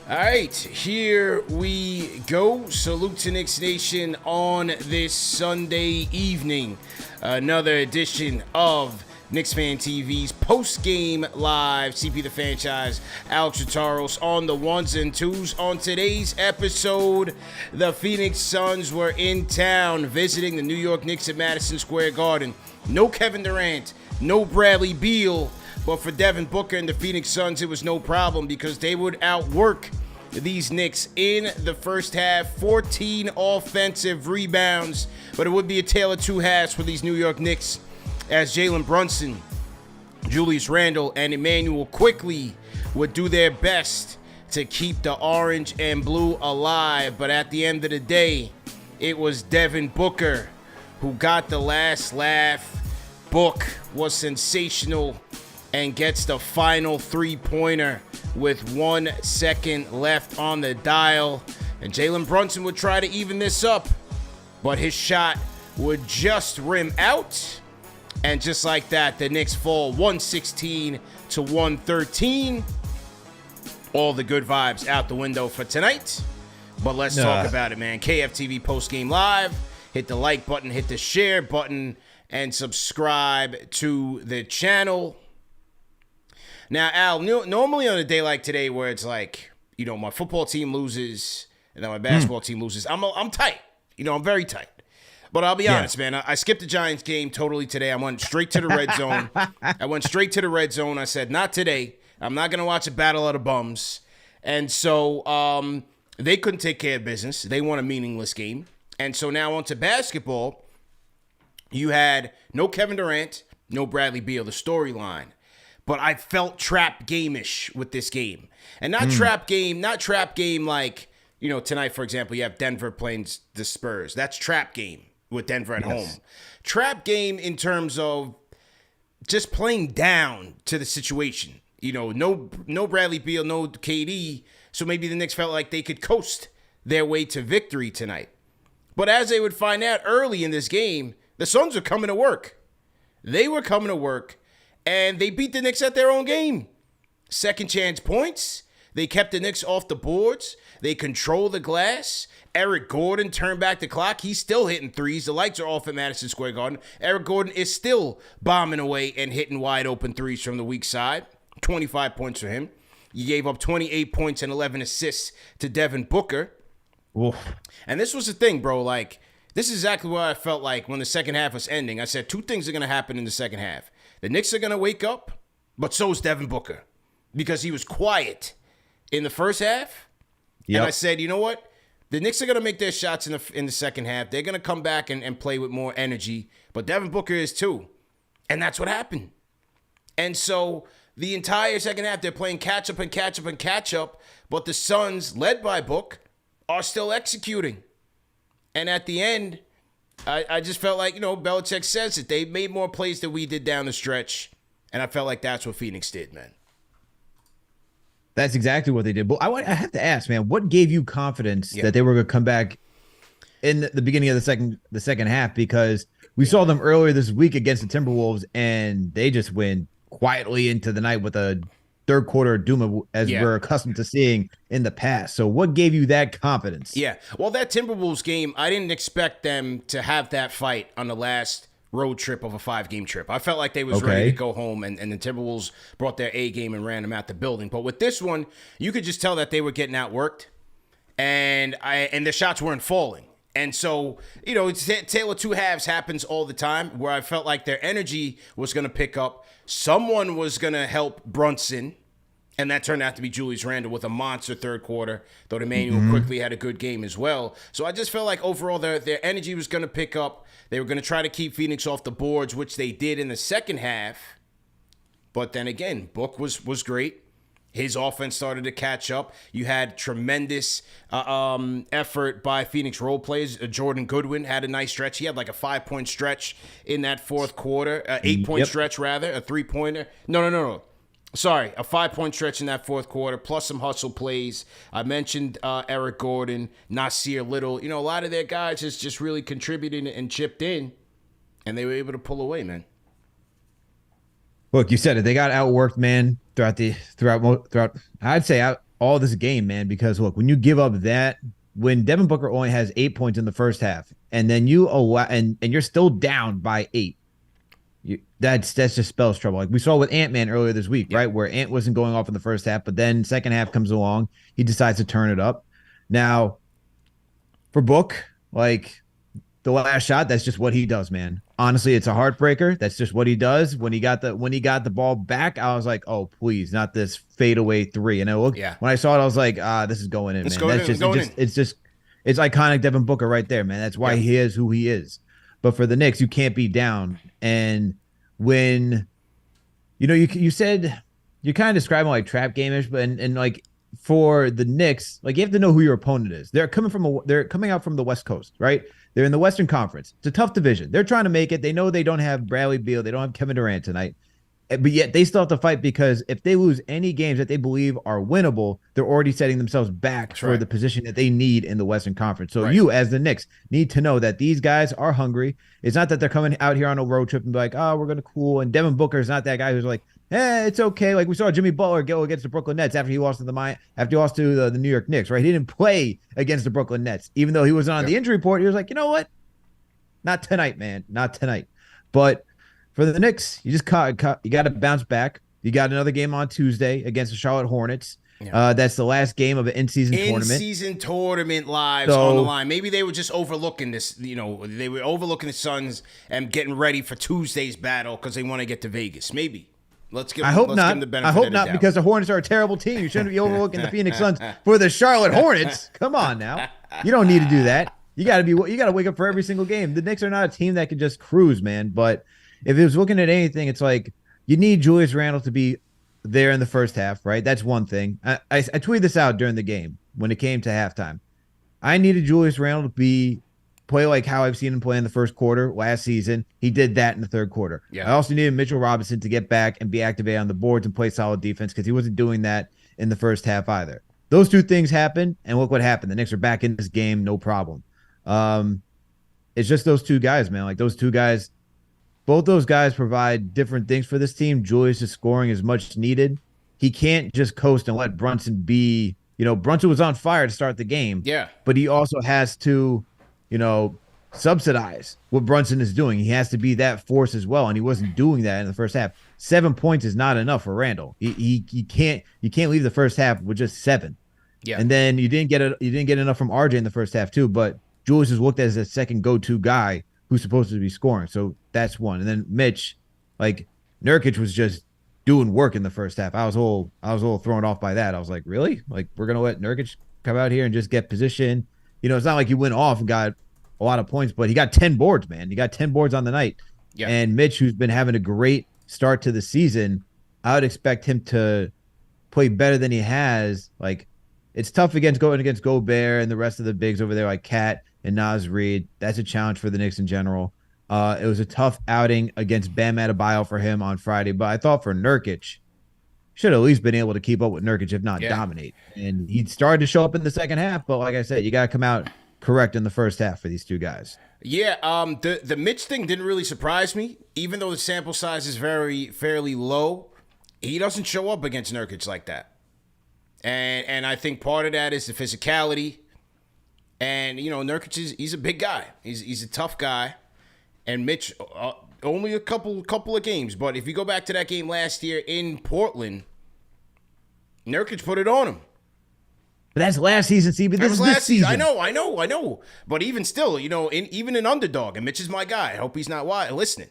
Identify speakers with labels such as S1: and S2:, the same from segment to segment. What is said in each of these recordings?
S1: All right, here we go. Salute to Knicks Nation on this Sunday evening. Another edition of KnicksFanTV's post-game live. CP the franchise, Alex Rataros on the ones and twos. On today's episode, the Phoenix Suns were in town visiting the New York Knicks at Madison Square Garden. No Kevin Durant, no Bradley Beal. But for Devin Booker and the Phoenix Suns, it was no problem because they would outwork these Knicks in the first half. 14 offensive rebounds, but it would be a tale of two halves for these New York Knicks as Jalen Brunson, Julius Randle, and Emmanuel Quickley would do their best to keep the orange and blue alive. But at the end of the day, it was Devin Booker who got the last laugh. Book was sensational and gets the final three-pointer with 1 second left on the dial. And Jalen Brunson would try to even this up, but his shot would just rim out. And just like that, the Knicks fall 116 to 113. All the good vibes out the window for tonight. But let's talk about it, man. KFTV post-game live. Hit the like button, hit the share button, and subscribe to the channel. Now, Al, normally on a day like today where it's like, you know, my football team loses and then my basketball team loses, I'm tight. You know, I'm very tight. But I'll be honest, man. I skipped the Giants game totally today. I went straight to the red zone. I said, not today. I'm not going to watch a battle of the bums. And so they couldn't take care of business. They won a meaningless game. And so now on to basketball. You had no Kevin Durant, no Bradley Beal, the storyline. But I felt trap game-ish with this game. And not trap game like, you know, tonight, for example, you have Denver playing the Spurs. That's trap game with Denver at home. Trap game in terms of just playing down to the situation. You know, no Bradley Beal, no KD. So maybe the Knicks felt like they could coast their way to victory tonight. But as they would find out early in this game, the Suns were coming to work. They were coming to work. And they beat the Knicks at their own game. Second chance points. They kept the Knicks off the boards. They control the glass. Eric Gordon turned back the clock. He's still hitting threes. The lights are off at Madison Square Garden. Eric Gordon is still bombing away and hitting wide open threes from the weak side. 25 points for him. You gave up 28 points and 11 assists to Devin Booker.
S2: Oof.
S1: And this was the thing, bro. Like, this is exactly what I felt like when the second half was ending. I said two things are going to happen in the second half. The Knicks are going to wake up, but so is Devin Booker because he was quiet in the first half. Yep. And I said, you know what? The Knicks are going to make their shots in the second half. They're going to come back and play with more energy, but Devin Booker is too. And that's what happened. And so the entire second half, they're playing catch up and catch up and catch up, but the Suns, led by Book, are still executing. And at the end, I just felt like, you know, Belichick says it. They made more plays than we did down the stretch. And I felt like that's what Phoenix did, man.
S2: That's exactly what they did. But I have to ask, man, what gave you confidence that they were going to come back in the beginning of the second half? Because we saw them earlier this week against the Timberwolves, and they just went quietly into the night with a third quarter doom as we're accustomed to seeing in the past. So what gave you that confidence?
S1: Yeah. Well, that Timberwolves game, I didn't expect them to have that fight on the last road trip of a 5-game trip. I felt like they was ready to go home, and the Timberwolves brought their A game and ran them out the building. But with this one, you could just tell that they were getting outworked, and the shots weren't falling. And so, you know, tale of two halves happens all the time where I felt like their energy was going to pick up. Someone was going to help Brunson, and that turned out to be Julius Randle with a monster third quarter, though Emmanuel Quickley had a good game as well. So I just felt like overall their energy was going to pick up. They were going to try to keep Phoenix off the boards, which they did in the second half. But then again, Book was great. His offense started to catch up. You had tremendous effort by Phoenix role players. Jordan Goodwin had a nice stretch. He had like a 5-point stretch in that fourth quarter, 8-point stretch rather, a 3-pointer. No. Sorry, a 5-point stretch in that fourth quarter, plus some hustle plays. I mentioned Eric Gordon, Nasir Little. You know, a lot of their guys just really contributed and chipped in, and they were able to pull away, man.
S2: Look, you said it. They got outworked, man, throughout. I'd say all this game, man, because look, when you give up that, when Devin Booker only has 8 points in the first half, and then you allow, and you're still down by 8, that's just spells trouble. Like we saw with Ant-Man earlier this week, right? Where Ant wasn't going off in the first half, but then second half comes along, he decides to turn it up. Now, for Book, like the last shot, that's just what he does, man. Honestly, it's a heartbreaker. That's just what he does. When he got the ball back, I was like, oh please, not this fadeaway three. And when I saw it, I was like, this is going in, man. It's iconic Devin Booker right there, man. That's why he is who he is. But for the Knicks, you can't be down. And when you said you're kind of describing like trap game-ish, but and like for the Knicks, like you have to know who your opponent is. They're coming out from the West Coast, right? They're in the Western Conference. It's a tough division. They're trying to make it. They know they don't have Bradley Beal. They don't have Kevin Durant tonight. But yet they still have to fight because if they lose any games that they believe are winnable, they're already setting themselves back for the position that they need in the Western Conference. So you, as the Knicks, need to know that these guys are hungry. It's not that they're coming out here on a road trip and be like, oh, we're going to cool. And Devin Booker is not that guy who's like, it's okay. Like we saw Jimmy Butler go against the Brooklyn Nets after he lost to the New York Knicks, right? He didn't play against the Brooklyn Nets. Even though he was on the injury report, he was like, you know what? Not tonight, man. Not tonight. But for the Knicks, you just you got to bounce back. You got another game on Tuesday against the Charlotte Hornets. That's the last game of an in-season tournament.
S1: In-season tournament lives on the line. Maybe they were just overlooking this. They were overlooking the Suns and getting ready for Tuesday's battle because they want to get to Vegas. Maybe.
S2: I hope not. I hope not, because the Hornets are a terrible team. You shouldn't be overlooking the Phoenix Suns for the Charlotte Hornets. Come on now. You don't need to do that. You got to wake up for every single game. The Knicks are not a team that can just cruise, man. But if it was looking at anything, it's like you need Julius Randle to be there in the first half, right? That's one thing. I tweeted this out during the game when it came to halftime. I needed Julius Randle to play like how I've seen him play in the first quarter last season. He did that in the third quarter. I also needed Mitchell Robinson to get back and be activated on the boards and play solid defense because he wasn't doing that in the first half either. Those two things happened, and look what happened. The Knicks are back in this game, no problem. It's just those two guys, man. Like those two guys, both those guys provide different things for this team. Julius is scoring as much needed. He can't just coast and let Brunson be, Brunson was on fire to start the game. But he also has to, subsidize what Brunson is doing. He has to be that force as well. And he wasn't doing that in the first half. 7 points is not enough for Randle. You can't leave the first half with just 7. And then you didn't get enough from RJ in the first half too, but Julius is looked at as a second go-to guy who's supposed to be scoring. So that's one. And then Mitch, like Nurkic was just doing work in the first half. I was a little thrown off by that. I was like, really? Like we're going to let Nurkic come out here and just get position? It's not like he went off and got a lot of points, but he got 10 boards, man. He got 10 boards on the night. And Mitch, who's been having a great start to the season, I would expect him to play better than he has. Like it's tough going against Gobert and the rest of the bigs over there like Cat and Naz Reid. That's a challenge for the Knicks in general. It was a tough outing against Bam Adebayo for him on Friday, but I thought for Nurkic, should have at least been able to keep up with Nurkic, if not dominate. And he started to show up in the second half, but like I said, you got to come out correct in the first half for these two guys.
S1: The Mitch thing didn't really surprise me, even though the sample size is fairly low. He doesn't show up against Nurkic like that. And I think part of that is the physicality. And, Nurkic he's a big guy. He's a tough guy. And Mitch, only a couple of games. But if you go back to that game last year in Portland, Nurkic put it on him.
S2: But that's last season, CB. This is this season.
S1: I know. But even still, even an underdog, and Mitch is my guy. I hope he's not listening.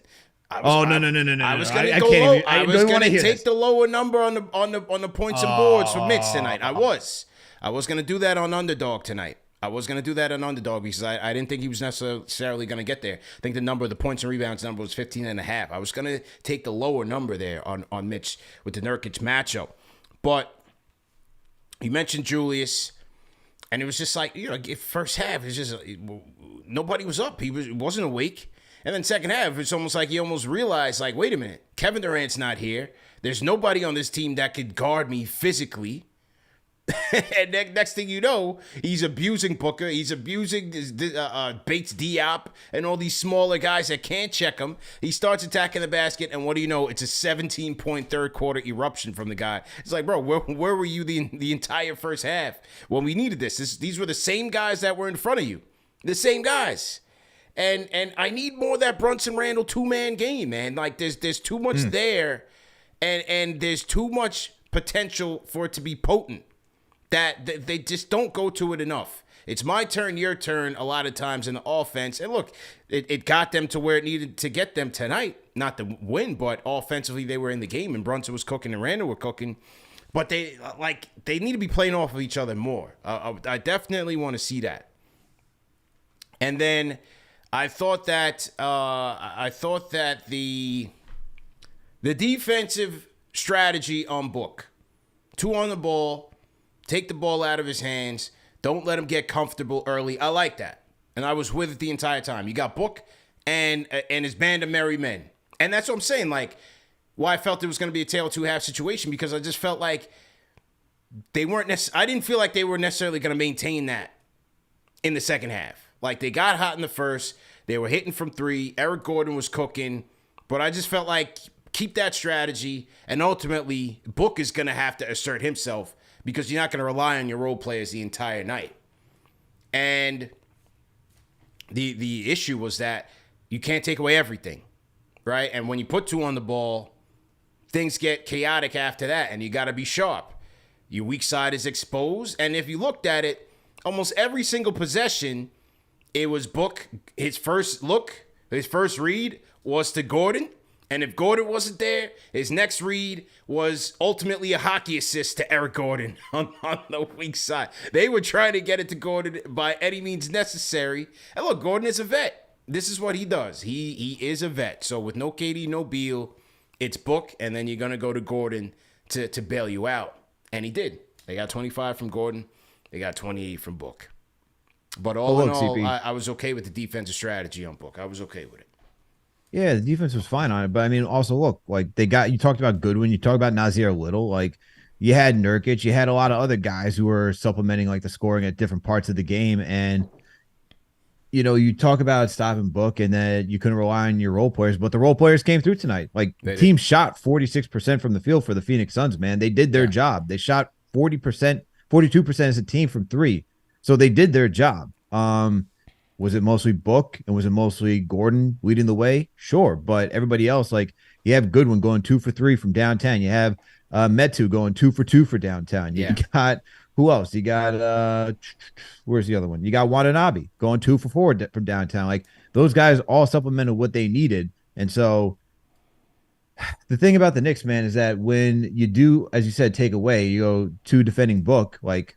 S2: No.
S1: I was going to go low. I was going to take the lower number on the points and boards for Mitch tonight. I was going to do that on underdog tonight. I was going to do that on underdog because I didn't think he was necessarily going to get there. I think the points and rebounds number was 15.5. I was going to take the lower number there on Mitch with the Nurkic matchup. But you mentioned Julius, and it was just like, first half, it's just nobody was up. He wasn't awake. And then second half, it's almost like he almost realized, like, wait a minute, Kevin Durant's not here. There's nobody on this team that could guard me physically. And next thing you know, he's abusing Booker. He's abusing Bates Diop and all these smaller guys that can't check him. He starts attacking the basket, and what do you know? It's a 17-point third quarter eruption from the guy. It's like, bro, where were you the entire first half when we needed this? These were the same guys that were in front of you. The same guys. And I need more of that Brunson Randle two-man game, man. Like, there's too much there, and there's too much potential for it to be potent. That they just don't go to it enough. It's my turn, your turn a lot of times in the offense. And look, it got them to where it needed to get them tonight. Not to win, but offensively they were in the game, and Brunson was cooking and Randall were cooking. But they need to be playing off of each other more. I definitely want to see that. And then I thought that the defensive strategy on Book, 2 on the ball, take the ball out of his hands, don't let him get comfortable early. I like that, and I was with it the entire time. You got Book and his band of merry men, and that's what I'm saying. Like, why I felt it was going to be a tale of two halves situation, because I just felt like they weren't. I didn't feel like they were necessarily going to maintain that in the second half. Like, they got hot in the first. They were hitting from 3. Eric Gordon was cooking. But I just felt like keep that strategy. And ultimately, Book is going to have to assert himself, because you're not going to rely on your role players the entire night. And the issue was that you can't take away everything, right? And when you put 2 on the ball, things get chaotic after that, and you got to be sharp. Your weak side is exposed. And if you looked at it, almost every single possession, it was Book. His first read was to Gordon. And if Gordon wasn't there, his next read was ultimately a hockey assist to Eric Gordon on the weak side. They were trying to get it to Gordon by any means necessary. And look, Gordon is a vet. This is what he does. He is a vet. So with no KD, no Beal, it's Book, and then you're going to go to Gordon to bail you out. And he did. They got 25 from Gordon. They got 28 from Book. But all in all, I was okay with the defensive strategy on Book. I was okay with it.
S2: Yeah, the defense was fine on it. But I mean, also look, like you talked about Goodwin, you talked about Nasir Little, like you had Nurkic, you had a lot of other guys who were supplementing like the scoring at different parts of the game. And, you talk about stopping Book and that you couldn't rely on your role players, but the role players came through tonight. Like the team shot 46% from the field for the Phoenix Suns, man. They did their job. They shot 40%, 42% as a team from 3. So they did their job. Was it mostly Book and was it mostly Gordon leading the way? Sure. But everybody else, like you have Goodwin going 2 for 3 from downtown. You have Metu going 2 for 2 for downtown. You got who else? You got where's the other one? You got Watanabe going 2 for 4 from downtown. Like those guys all supplemented what they needed. And so the thing about the Knicks, man, is that when you do, as you said, take away, you go to defending Book, like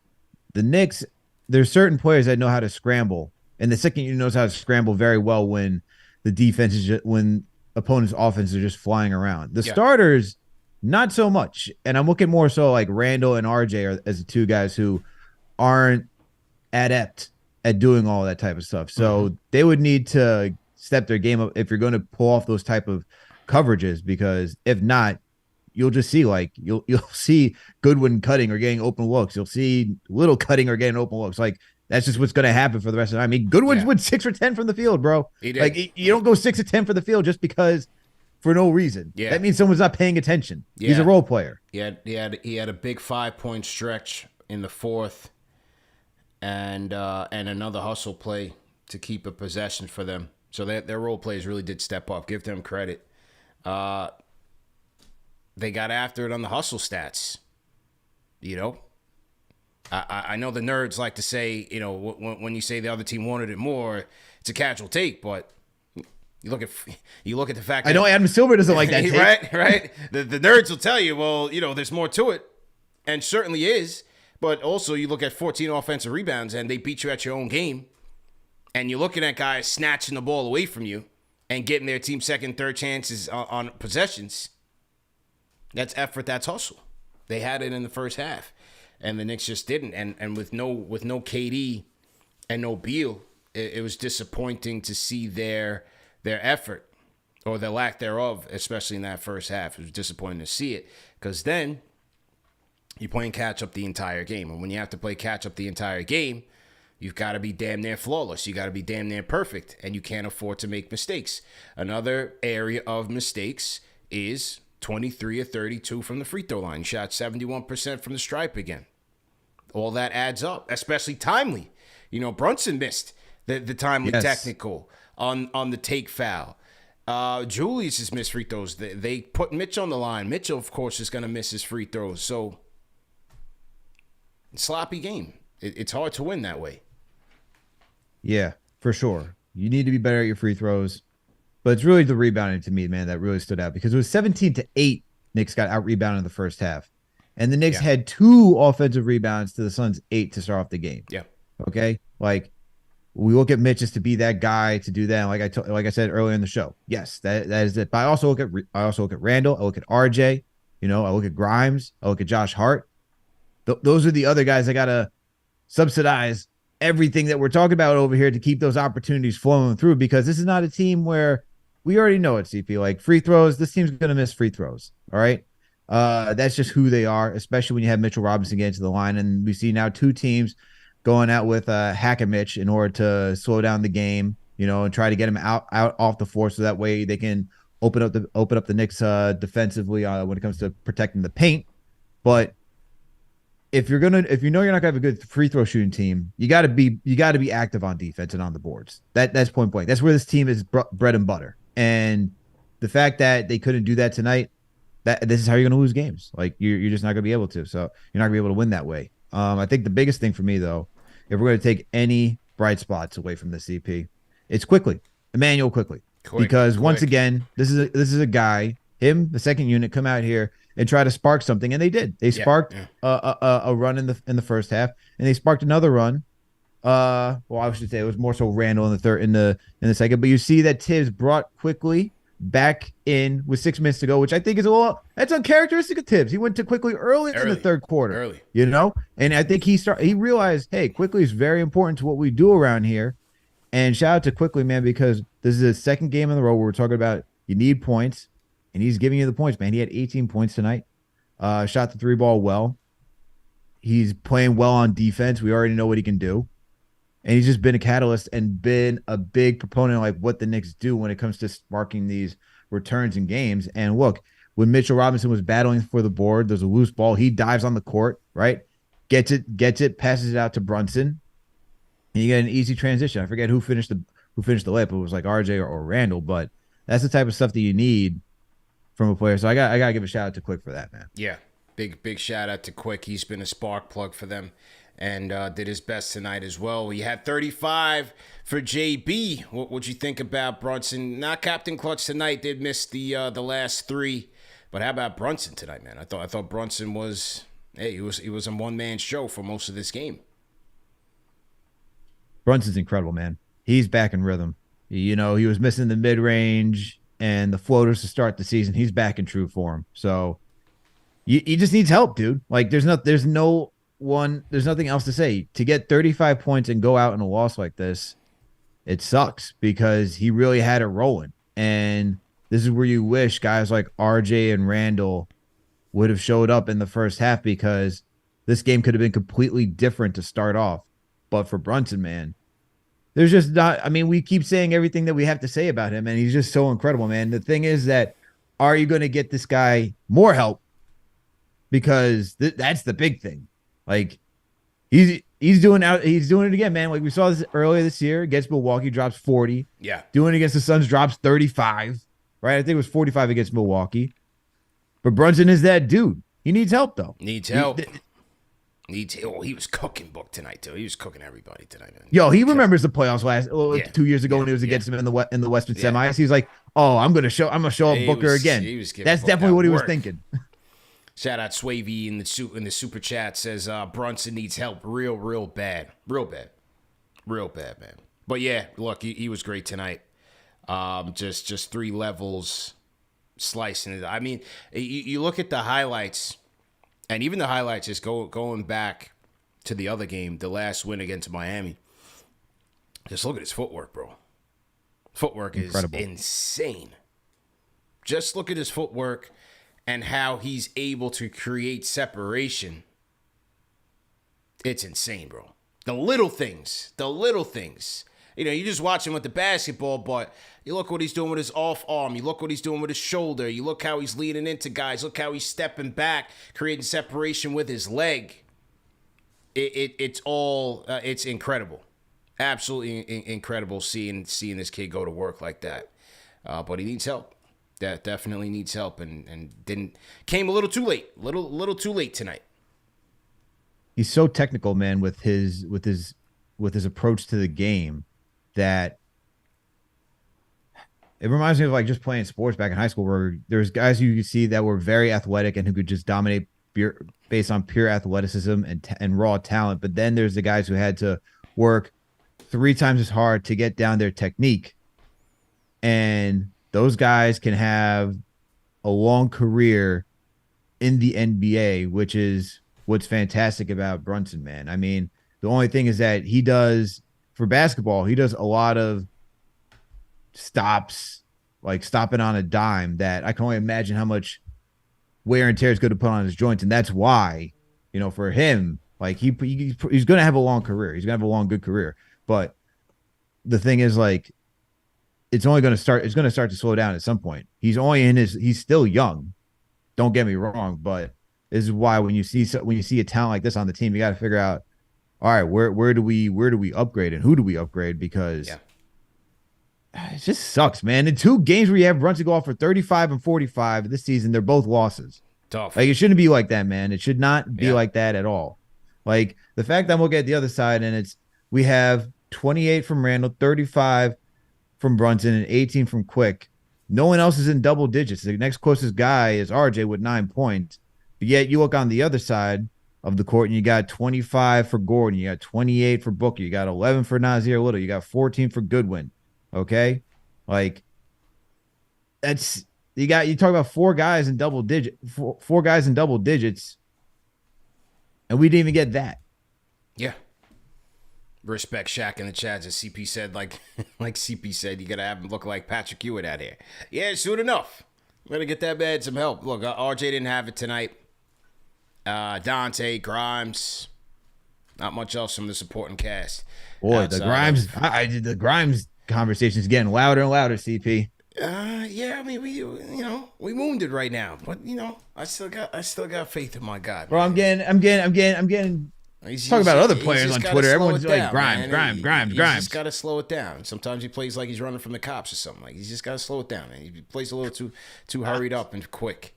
S2: the Knicks, there's certain players that know how to scramble. And the second unit knows how to scramble very well when the defense is when opponents' offense are just flying around. The starters, not so much. And I'm looking more so like Randall and RJ as the 2 guys who aren't adept at doing all that type of stuff. So they would need to step their game up if you're going to pull off those type of coverages, because if not, you'll just see you'll see Goodwin cutting or getting open looks. You'll see Little cutting or getting open looks. Like that's just what's going to happen for the rest of the time. I mean, Goodwin's went 6 for 10 from the field, bro. He did. Like you don't go 6 or 10 for the field just because for no reason. Yeah. That means someone's not paying attention. Yeah. He's a role player.
S1: He had a big 5-point stretch in the fourth, and another hustle play to keep a possession for them. So their role players really did step up. Give them credit. They got after it on the hustle stats. I know the nerds like to say, when you say the other team wanted it more, it's a casual take, but you look at the fact that,
S2: I know Adam Silver doesn't like that take.
S1: right? The nerds will tell you, well, there's more to it, and certainly is, but also you look at 14 offensive rebounds and they beat you at your own game, and you're looking at guys snatching the ball away from you and getting their team second, third chances on possessions. That's effort, that's hustle. They had it in the first half. And the Knicks just didn't. And with no KD and no Beal, it was disappointing to see their effort or the lack thereof, especially in that first half. It was disappointing to see it because then you're playing catch up the entire game. And when you have to play catch up the entire game, you've got to be damn near flawless. You got to be damn near perfect, and you can't afford to make mistakes. Another area of mistakes is 23 or 32 from the free throw line. You shot 71% from the stripe again. All that adds up, especially timely. You know, Brunson missed the timely technical on the take foul. Julius has missed free throws. They put Mitch on the line. Mitchell, of course, is going to miss his free throws. So, sloppy game. It's hard to win that way.
S2: Yeah, for sure. You need to be better at your free throws. But it's really the rebounding to me, man, that really stood out. Because it was 17-8, Knicks got out-rebounded in the first half. And the Knicks had 2 offensive rebounds to the Suns' 8 to start off the game.
S1: Yeah.
S2: Okay? Like, we look at Mitch as to be that guy to do that. And like I said earlier in the show, yes, that is it. But I also look at Randall. I look at RJ. You know, I look at Grimes. I look at Josh Hart. Those are the other guys that gotta subsidize everything that we're talking about over here to keep those opportunities flowing through. Because this is not a team where we already know it. CP, like free throws. This team's gonna miss free throws. All right. That's just who they are, especially when you have Mitchell Robinson get into the line, and we see now 2 teams going out with Hack and Mitch in order to slow down the game, you know, and try to get him out off the floor so that way they can open up the Knicks defensively when it comes to protecting the paint. But if you know you're not gonna have a good free throw shooting team, you got to be active on defense and on the boards. That's point blank. That's where this team is bread and butter. And the fact that they couldn't do that tonight, this is how you're gonna lose games. Like you're just not gonna be able to. So you're not gonna be able to win that way. I think the biggest thing for me though, if we're going to take any bright spots away from the CP, it's Emmanuel Quickly. Because once again, this is a guy, the second unit, come out here and try to spark something, and they did. They sparked a run in the first half, and they sparked another run. Well, I should say it was more so Randall in the second. But you see that Tibbs brought Quickly back in with 6 minutes to go, which I think is that's uncharacteristic of Tibbs. He went to Quickly early in the third quarter, you know, and I think he realized, hey, Quickly is very important to what we do around here. And shout out to Quickly, man, because this is his second game in the row where we're talking about you need points, and he's giving you the points, man. He had 18 points tonight. Shot the 3-ball well. He's playing well on defense. We already know what he can do. And he's just been a catalyst and been a big proponent of like what the Knicks do when it comes to sparking these returns in games. And look, when Mitchell Robinson was battling for the board, there's a loose ball. He dives on the court, right? Gets it, passes it out to Brunson. And you get an easy transition. I forget who finished the layup. It was like RJ or Randall, but that's the type of stuff that you need from a player. So I gotta give a shout out to Quick for that, man.
S1: Yeah. Big shout out to Quick. He's been a spark plug for them. And did his best tonight as well. He had 35 for JB. What'd you think about Brunson? Not Captain Clutch tonight. Did miss the last 3. But how about Brunson tonight, man? I thought Brunson was he was a one-man show for most of this game.
S2: Brunson's incredible, man. He's back in rhythm. You know, he was missing the mid-range and the floaters to start the season. He's back in true form. So he just needs help, dude. Like there's nothing else to say. To get 35 points and go out in a loss like this, it sucks because he really had it rolling. And this is where you wish guys like RJ and Randall would have showed up in the first half, because this game could have been completely different to start off. But for Brunson, man, there's just not, I mean, we keep saying everything that we have to say about him, and he's just so incredible, man. The thing is that, are you going to get this guy more help? Because that's the big thing. Like he's doing it again, man. Like we saw this earlier this year against Milwaukee, drops 40.
S1: Yeah.
S2: Doing it against the Suns, drops 35. Right? I think it was 45 against Milwaukee. But Brunson is that dude. He needs help though.
S1: He was cooking Book tonight too. He was cooking everybody tonight, man.
S2: Yo, he remembers the playoffs 2 years ago when he was against him in the Western semis. He was like, "Oh, I'm gonna show up Booker again." That's definitely what he was thinking.
S1: Shout out Swavey in the super chat says Brunson needs help real bad, man. But yeah, look, he was great tonight. Just 3 levels slicing it. I mean, you look at the highlights, and even the highlights is going back to the other game, the last win against Miami. Just look at his footwork, bro. Footwork is insane. Just look at his footwork. and how he's able to create separation, it's insane, bro. The little things. You know, you just watch him with the basketball, but you look what he's doing with his off arm. You look what he's doing with his shoulder. You look how he's leaning into guys. Look how he's stepping back, creating separation with his leg. It's incredible. Absolutely incredible seeing this kid go to work like that. But he needs help. That definitely needs help, and came a little too late. Little too late tonight.
S2: He's so technical, man, with his approach to the game that it reminds me of like just playing sports back in high school, where there's guys you could see that were very athletic and who could just dominate based on pure athleticism and raw talent. But then there's the guys who had to work 3 times as hard to get down their technique. And those guys can have a long career in the NBA, which is what's fantastic about Brunson, man. I mean, the only thing is that he does, for basketball, he does a lot of stops, like stopping on a dime, that I can only imagine how much wear and tear is going to put on his joints. And that's why, you know, for him, like he's going to have a long career. He's going to have a long, good career. But the thing is, like, it's going to start to slow down at some point. He's still young. Don't get me wrong, but this is why when you see a talent like this on the team, you got to figure out, all right, where do we upgrade and who do we upgrade? Because it just sucks, man. In 2 games where you have Brunson go off for 35 and 45 this season, they're both losses.
S1: Tough.
S2: Like, it shouldn't be like that, man. It should not be like that at all. Like, the fact that I'm looking at the other side, and we have 28 from Randall, 35 from Brunson, and 18 from Quick. No one else is in double digits. The next closest guy is RJ with 9 points. But yet you look on the other side of the court, and you got 25 for Gordon, you got 28 for Booker, you got 11 for Nasir Little, you got 14 for Goodwin. Okay, like you talk about 4 guys in double digits, and we didn't even get that.
S1: Yeah. Respect Shaq in the chat, as CP said, like CP said, you gotta have him look like Patrick Ewing out here. Yeah, soon enough. We're gonna get that man some help. Look, RJ didn't have it tonight. Dante, Grimes, not much else from the supporting cast.
S2: Boy, the Grimes conversation is getting louder and louder, CP.
S1: Yeah, I mean, we wounded right now, but I still got faith in my guy.
S2: Bro, I'm getting. Talking about other players on Twitter. Everyone's like Grimes.
S1: He's just got to slow it down. Sometimes he plays like he's running from the cops or something. Like, he's just got to slow it down, man. He plays a little too hurried up and quick.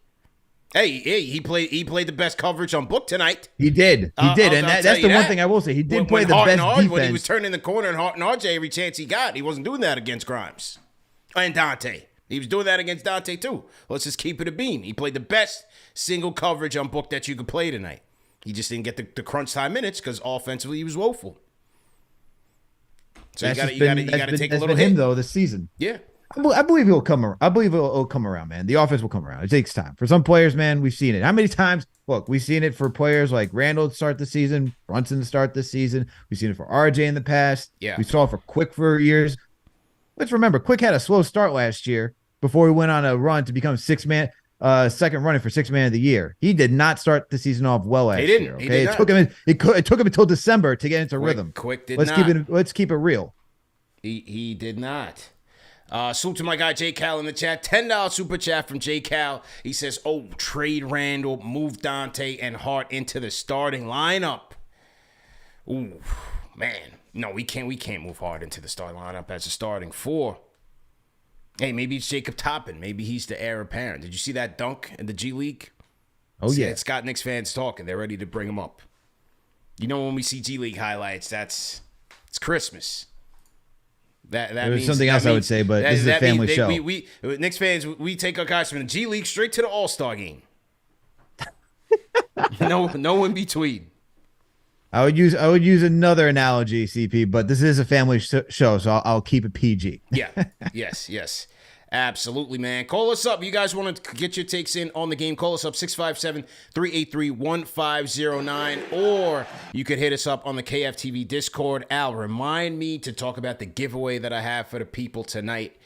S1: Hey, he played the best coverage on Book tonight.
S2: He did, and that's the one thing I will say. He did play the best defense.
S1: When he was turning the corner and Hart and RJ every chance he got, he wasn't doing that against Grimes and Dante. He was doing that against Dante too. Let's just keep it a beam. He played the best single coverage on Book that you could play tonight. He just didn't get the crunch time minutes because offensively he was woeful. So you got to take a little hit.
S2: Him though this season.
S1: Yeah,
S2: I believe he'll come around. I believe it'll come around, man. The offense will come around. It takes time. For some players, man, we've seen it. How many times? Look, we've seen it for players like Randall to start the season, Brunson to start this season. We've seen it for RJ in the past.
S1: Yeah,
S2: we saw it for Quick for years. Let's remember, Quick had a slow start last year before he went on a run to become second running for 6th man of the year. He did not start the season off well last year. Okay, it took him until December to get into rhythm.
S1: Quick did
S2: let's
S1: not.
S2: Let's keep it real.
S1: He did not. Salute to my guy J Cal in the chat. $10 super chat from J Cal. He says, "Oh, trade Randall, move Dante and Hart into the starting lineup." Ooh, man, no, we can't move Hart into the starting lineup as a starting 4. Hey, maybe it's Jacob Toppin. Maybe he's the heir apparent. Did you see that dunk in the G League?
S2: Oh, yeah.
S1: It's got Knicks fans talking. They're ready to bring him up. You know, when we see G League highlights, it's Christmas. That means
S2: something else I would say, but this is a family show.
S1: We Knicks fans, we take our guys from the G League straight to the All-Star game. No in between.
S2: I would use another analogy, CP, but this is a family show, so I'll keep it PG.
S1: Yeah. Yes. Absolutely, man. Call us up. You guys want to get your takes in on the game, call us up 657-383-1509, or you could hit us up on the KFTV Discord. Al, remind me to talk about the giveaway that I have for the people tonight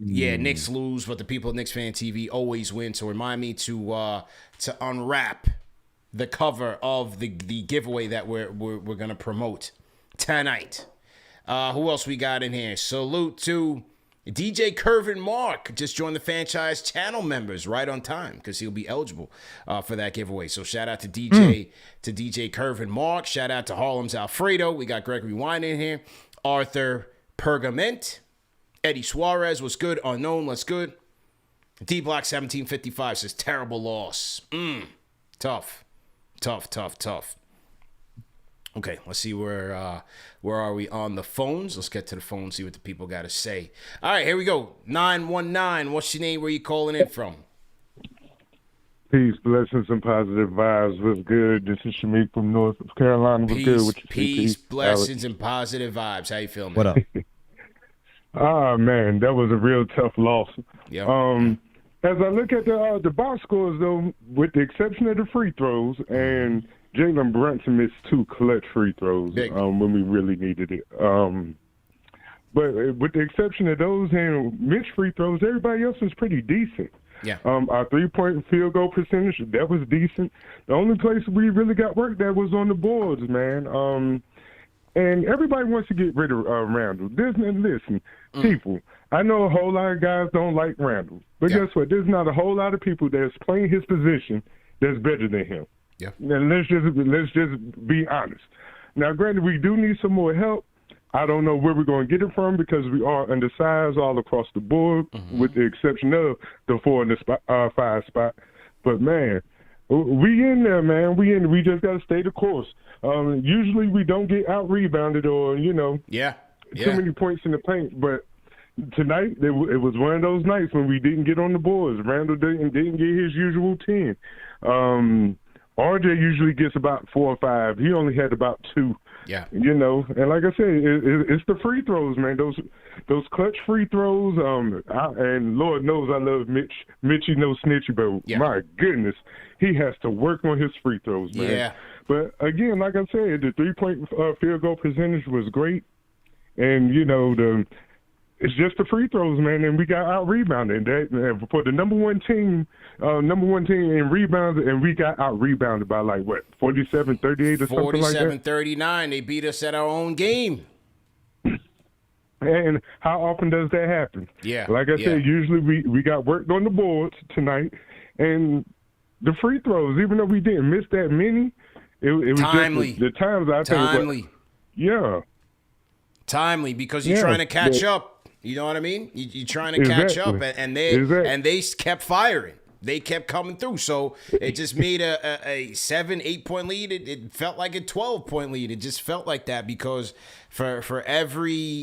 S1: Yeah, Knicks lose, but the people at Knicks Fan TV always win. So remind me to unwrap the cover of the giveaway that we're gonna promote tonight. Who else we got in here? Salute to DJ Curvin Mark. Just joined the franchise channel members right on time because he'll be eligible for that giveaway. So shout out to DJ Curvin Mark. Shout out to Harlem's Alfredo. We got Gregory Wine in here. Arthur Pergament. Eddie Suarez was good. Unknown, let's good. D-Block 1755 says terrible loss. Tough. Okay, let's see where are we on the phones. Let's get to the phone, see what the people got to say. All right, here we go. 919, what's your name? Where you calling in from?
S3: Peace, blessings, and positive vibes. What's good? This is Shamiek from North Carolina. What's good with you?
S1: Peace, blessings, and positive vibes. How you feeling, man?
S2: What up?
S3: Man, that was a real tough loss.
S1: Yeah.
S3: As I look at the box scores, though, with the exception of the free throws, and Jalen Brunson missed 2 clutch free throws when we really needed it. But with the exception of those and Mitch free throws, everybody else was pretty decent.
S1: Yeah.
S3: Our 3-point field goal percentage, that was decent. The only place we really got work at was on the boards, man. And everybody wants to get rid of Randall. Listen, people, I know a whole lot of guys don't like Randall. But guess what? There's not a whole lot of people that's playing his position that's better than him.
S1: Yeah.
S3: And let's just be honest. Now, granted, we do need some more help. I don't know where we're going to get it from because we are undersized all across the board, with the exception of the 4 and the 5 spot. But, man, we in there, man. We just got to stay the course. Usually we don't get out-rebounded or, too many points in the paint. But tonight it was one of those nights when we didn't get on the boards. Randall didn't get his usual 10. RJ usually gets about 4 or 5. He only had about 2.
S1: Yeah.
S3: And like I said, it's the free throws, man. Those clutch free throws. And Lord knows I love Mitch. Mitchy no snitchy, but my goodness, he has to work on his free throws, man. Yeah. But again, like I said, the 3-point field goal percentage was great, and it's just the free throws, man. And we got out rebounded. That for the number one team in rebounds, and we got out rebounded by 47-38 or something like that.
S1: 47-39. They beat us at our own game.
S3: And how often does that happen?
S1: Yeah.
S3: Like I said, usually we got worked on the boards tonight, and the free throws, even though we didn't miss that many, it was
S1: timely.
S3: Just the times I think.
S1: Timely. Timely, because you're trying to catch up. You know what I mean? You're trying to catch up, and they kept firing. They kept coming through. So it just made a 7-8 point lead. It felt like a 12-point lead. It just felt like that because for every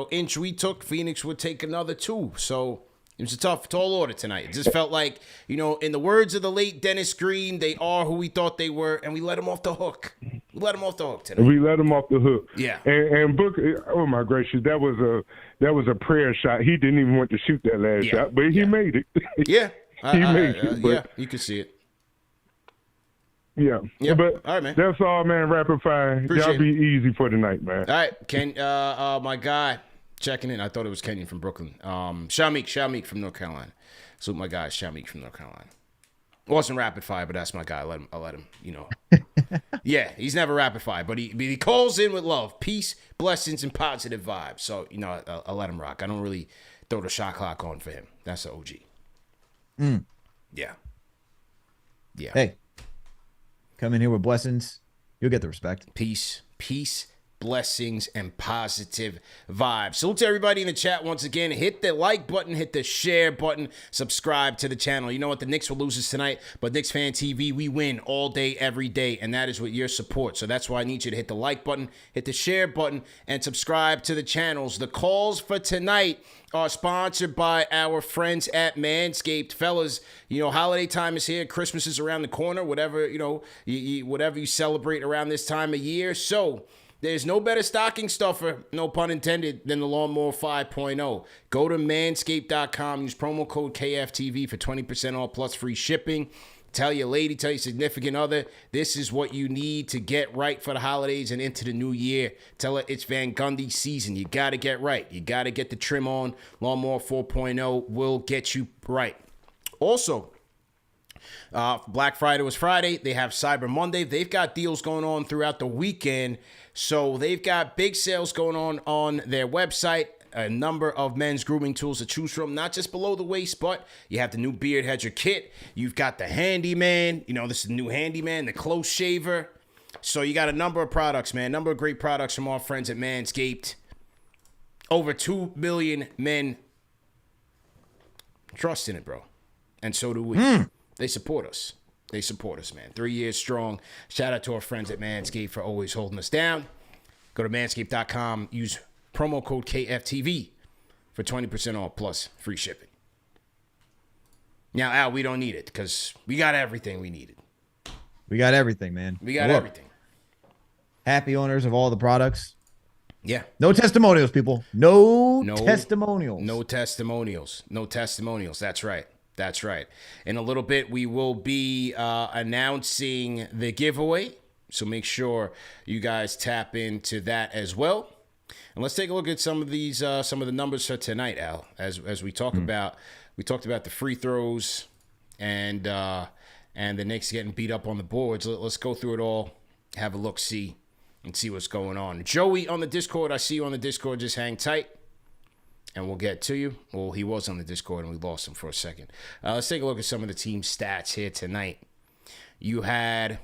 S1: inch we took, Phoenix would take another 2. So it was a tall order tonight. It just felt like, in the words of the late Dennis Green, they are who we thought they were, and we let them off the hook. We let them off the hook tonight.
S3: We let them off the hook.
S1: Yeah.
S3: And Booker, oh my gracious, that was a prayer shot. He didn't even want to shoot that last shot, but he made it.
S1: Yeah.
S3: He made it.
S1: Yeah, you can see it.
S3: Yeah. But
S1: all right, man.
S3: That's all, man. Rapid fire. Y'all be easy for tonight, man.
S1: All right. My guy checking in. I thought it was Kenyon from Brooklyn. Shamiek from North Carolina. So my guy is Shamiek from North Carolina. It wasn't rapid fire, but that's my guy. I'll let him, Yeah, he's never rapid fire, but he calls in with love, peace, blessings, and positive vibes. So, I'll let him rock. I don't really throw the shot clock on for him. That's the OG. Yeah.
S2: Hey, come in here with blessings. You'll get the respect.
S1: Peace, blessings, and positive vibes. Salute to everybody in the chat once again. Hit the like button, hit the share button, subscribe to the channel. You know what? The Knicks will lose this tonight, but Knicks Fan TV, we win all day, every day, and that is with your support. So that's why I need you to hit the like button, hit the share button, and subscribe to the channels. The calls for tonight are sponsored by our friends at Manscaped. Fellas, holiday time is here. Christmas is around the corner. Whatever, whatever you celebrate around this time of year. So there's no better stocking stuffer, no pun intended, than the Lawnmower 5.0. Go to manscaped.com. Use promo code KFTV for 20% off plus free shipping. Tell your lady, tell your significant other, this is what you need to get right for the holidays and into the new year. Tell her it's Van Gundy season. You got to get right. You got to get the trim on. Lawnmower 4.0 will get you right. Also, Black Friday was Friday. They have Cyber Monday. They've got deals going on throughout the weekend. So they've got big sales going on their website. A number of men's grooming tools to choose from, not just below the waist, but you have the new beard hedger kit. You've got the handyman. This is the new handyman, the close shaver. So you got a number of products, man. A number of great products from our friends at Manscaped. Over 2 million men trust in it, bro. And so do we. They support us. They support us, man. 3 years strong. Shout out to our friends at Manscaped for always holding us down. Go to manscaped.com. Use promo code KFTV for 20% off plus free shipping. Now, Al, we don't need it because we got everything we needed.
S2: We got everything, man.
S1: We got everything.
S2: Happy owners of all the products.
S1: Yeah.
S2: No testimonials, people. No testimonials.
S1: No testimonials. No testimonials. That's right. That's right. In a little bit, we will be announcing the giveaway. So make sure you guys tap into that as well. And let's take a look at some of these, some of the numbers for tonight, Al. As we talk about, we talked about the free throws and the Knicks getting beat up on the boards. Let's go through it all, have a look, see what's going on. Joey on the Discord, I see you on the Discord. Just hang tight, and we'll get to you. Well, he was on the Discord, and we lost him for a second. Let's take a look at some of the team stats here tonight. You had.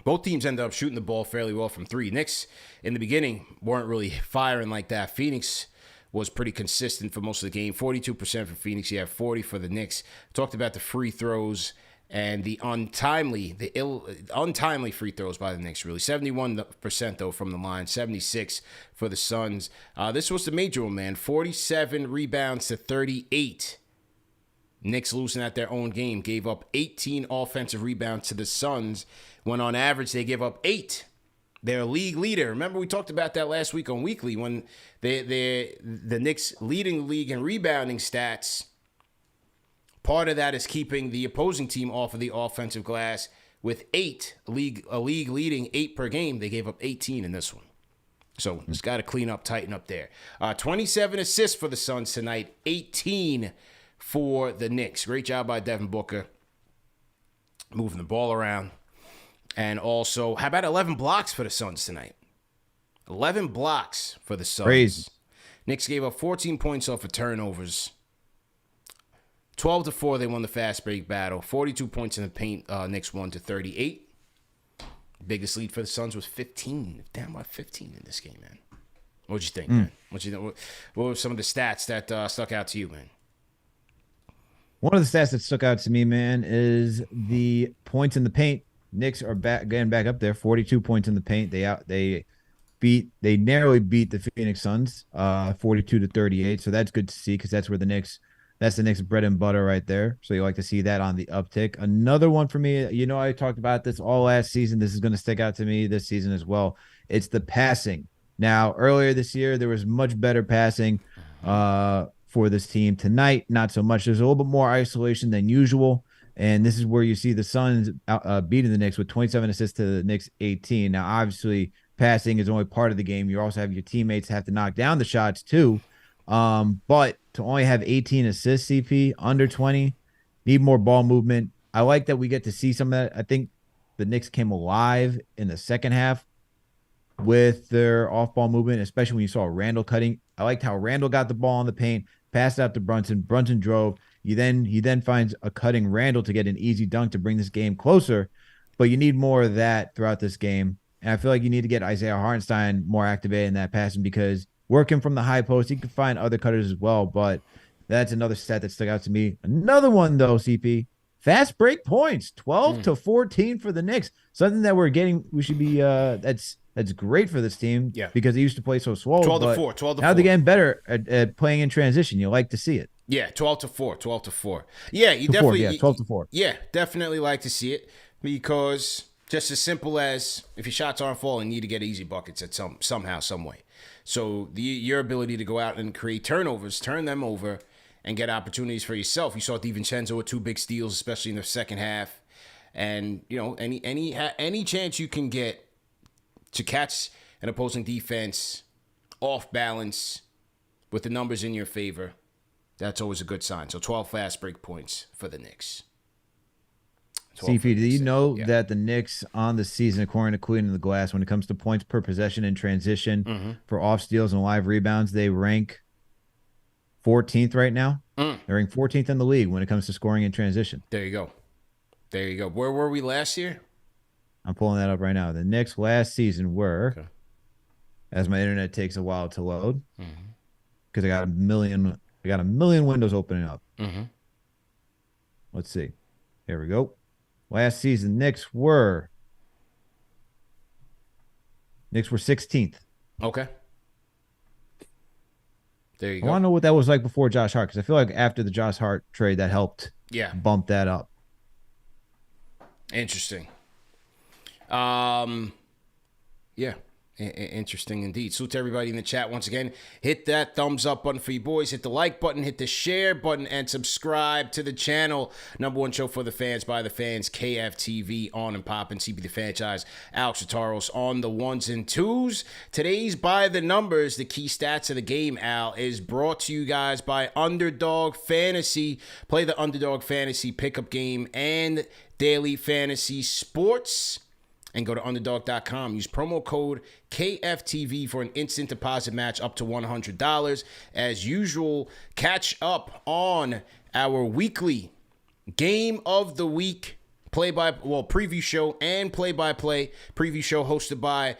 S1: Both teams ended up shooting the ball fairly well from three. Knicks, in the beginning, weren't really firing like that. Phoenix was pretty consistent for most of the game. 42% for Phoenix. You have 40 for the Knicks. Talked about the free throws and the untimely free throws by the Knicks, really. 71%, though, from the line. 76 for the Suns. This was the major one, man. 47 rebounds to 38. Knicks losing at their own game. Gave up 18 offensive rebounds to the Suns, when on average they give up 8. They're league leader. Remember, we talked about that last week on Weekly when the Knicks leading the league in rebounding stats. Part of that is keeping the opposing team off of the offensive glass with 8, a league leading 8 per game. They gave up 18 in this one. So it's got to clean up, tighten up there. 27 assists for the Suns tonight, 18 for the Knicks. Great job by Devin Booker moving the ball around. And also, how about 11 blocks for the Suns tonight? 11 blocks for the Suns.
S2: Crazy.
S1: Knicks gave up 14 points off of turnovers. 12-4, they won the fast break battle. 42 points in the paint. Knicks won to 38. Biggest lead for the Suns was 15. Damn, what 15 in this game, man? What'd you think, man? What were some of the stats that stuck out to you, man?
S2: One of the stats that stuck out to me, man, is the points in the paint. Knicks are getting back up there. 42 points in the paint. They narrowly beat the Phoenix Suns, 42-38. So that's good to see because that's the Knicks bread and butter right there. So you like to see that on the uptick. Another one for me, I talked about this all last season. This is going to stick out to me this season as well. It's the passing. Now, earlier this year, there was much better passing for this team. Tonight, not so much. There's a little bit more isolation than usual. And this is where you see the Suns beating the Knicks with 27 assists to the Knicks 18. Now, obviously, passing is only part of the game. You also have your teammates have to knock down the shots too. But to only have 18 assists, CP, under 20, need more ball movement. I like that we get to see some of that. I think the Knicks came alive in the second half with their off-ball movement, especially when you saw Randall cutting. I liked how Randall got the ball in the paint, passed out to Brunson. Brunson drove. He then finds a cutting Randall to get an easy dunk to bring this game closer. But you need more of that throughout this game. And I feel like you need to get Isaiah Hartenstein more activated in that passing because working from the high post, he can find other cutters as well. But that's another stat that stuck out to me. Another one, though, CP. Fast break points, 12-14 for the Knicks. Something that we should be that's great for this team because they used to play so slow.
S1: 12-4.
S2: Now they're getting better at playing in transition. You like to see it.
S1: Yeah, 12-4. Yeah, you definitely
S2: 12-4.
S1: Yeah, definitely like to see it because just as simple as if your shots aren't falling, you need to get easy buckets at somehow, some way. So your ability to go out and create turnovers, turn them over, and get opportunities for yourself. You saw DiVincenzo with 2 big steals, especially in the second half. And, you know, any chance you can get to catch an opposing defense off balance with the numbers in your favor, that's always a good sign. So 12 fast break points for the Knicks.
S2: CP, do you know that the Knicks on the season, according to Queen of the Glass, when it comes to points per possession in transition for off steals and live rebounds, they rank 14th right now? They rank 14th in the league when it comes to scoring in transition.
S1: There you go. There you go. Where were we last year?
S2: I'm pulling that up right now. The Knicks last season were, as my internet takes a while to load, because I got a million windows opening up. Let's see. Here we go. Last season, Knicks were 16th.
S1: Okay. There you go.
S2: I want to know what that was like before Josh Hart, because I feel like after the Josh Hart trade, that helped bump that up.
S1: Interesting. Yeah. Interesting indeed. Salute to everybody in the chat once again. Hit that thumbs up button for you boys. Hit the like button. Hit the share button. And subscribe to the channel. #1 show for the fans, by the fans. KFTV on and popping. CB the franchise. Alex Chitaros on the 1s and 2s. Today's By the Numbers, the key stats of the game, Al, is brought to you guys by Underdog Fantasy. Play the Underdog Fantasy pickup game and daily fantasy sports. And go to underdog.com. Use promo code KFTV for an instant deposit match up to $100. As usual, catch up on our weekly Game of the Week preview show and play-by-play. Preview show hosted by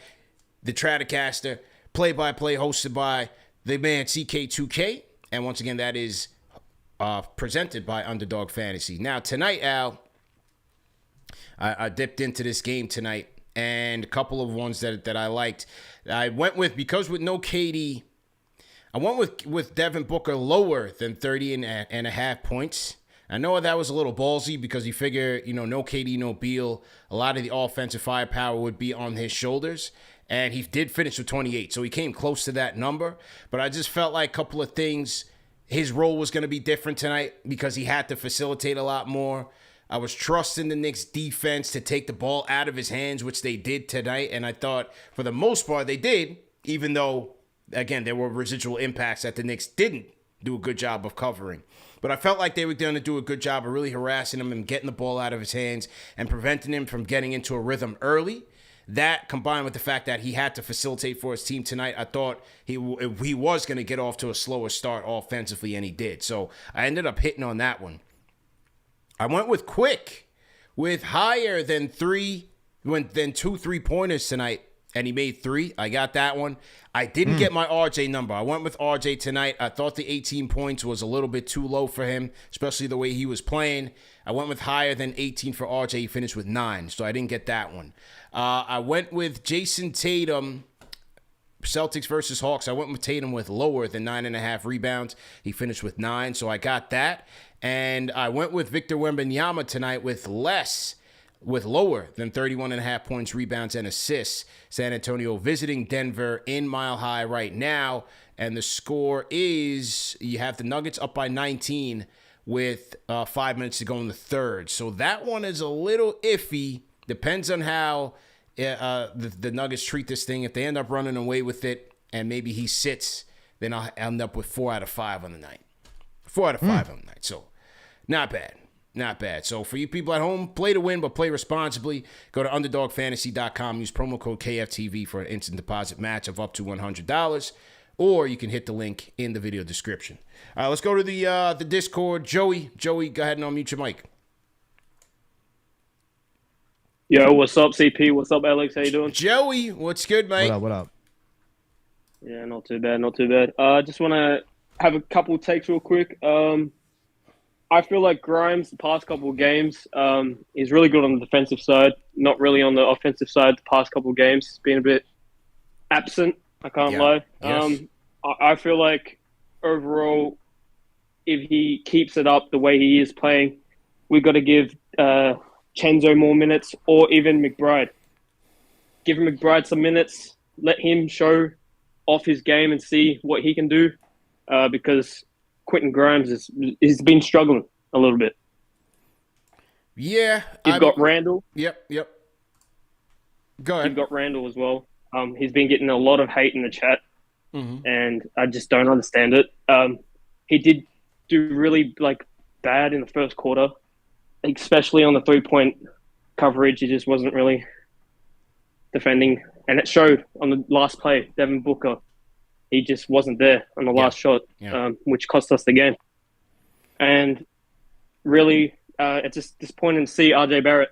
S1: the Tradacaster. Play-by-play hosted by the man CK2K. And once again, that is presented by Underdog Fantasy. Now, tonight, Al, I dipped into this game tonight, and a couple of ones that I liked. I went with, because with no KD, I went with Devin Booker lower than 30 and a half points. I know that was a little ballsy because you figure, no KD, no Beal, a lot of the offensive firepower would be on his shoulders. And he did finish with 28, so he came close to that number. But I just felt like a couple of things. His role was going to be different tonight because he had to facilitate a lot more. I was trusting the Knicks defense to take the ball out of his hands, which they did tonight. And I thought, for the most part, they did, even though, again, there were residual impacts that the Knicks didn't do a good job of covering. But I felt like they were going to do a good job of really harassing him and getting the ball out of his hands and preventing him from getting into a rhythm early. That, combined with the fact that he had to facilitate for his team tonight, I thought he was going to get off to a slower start offensively, and he did. So I ended up hitting on that one. I went with Quick with higher than 2 3-pointers tonight, and he made 3. I got that one. I didn't get my RJ number. I went with RJ tonight. I thought the 18 points was a little bit too low for him, especially the way he was playing. I went with higher than 18 for RJ. He finished with 9, so I didn't get that one. I went with Jason Tatum, Celtics versus Hawks. I went with Tatum with lower than 9.5 rebounds. He finished with 9, so I got that. And I went with Victor Wembanyama tonight with lower than 31.5 points, rebounds, and assists. San Antonio visiting Denver in Mile High right now. And the score is, you have the Nuggets up by 19 with 5 minutes to go in the third. So that one is a little iffy. Depends on how the Nuggets treat this thing. If they end up running away with it and maybe he sits, then I'll end up with 4 out of 5 on the night. 4 out of 5 on the night. So not bad. Not bad. So for you people at home, play to win, but play responsibly. Go to UnderdogFantasy.com. Use promo code KFTV for an instant deposit match of up to $100. Or you can hit the link in the video description. All right, let's go to the Discord. Joey, go ahead and unmute your mic.
S4: Yo, what's up, CP? What's up, Alex? How you doing?
S1: Joey, what's good, mate?
S2: What up?
S4: Yeah, not too bad. Just want to have a couple takes real quick. I feel like Grimes, the past couple of games, is really good on the defensive side, not really on the offensive side the past couple of games. He's been a bit absent, I can't lie.
S1: Yes.
S4: I feel like overall, if he keeps it up the way he is playing, we've got to give Chenzo more minutes, or even McBride. Give McBride some minutes, let him show off his game and see what he can do, because Quentin Grimes he's been struggling a little bit.
S1: Yeah.
S4: You've got Randall.
S1: Yep. Go ahead.
S4: You've got Randall as well. He's been getting a lot of hate in the chat, and I just don't understand it. He did do really bad in the first quarter, especially on the 3-point coverage. He just wasn't really defending, and it showed on the last play. Devin Booker, he just wasn't there on the last shot, which cost us the game. And really, it's just disappointing to see RJ Barrett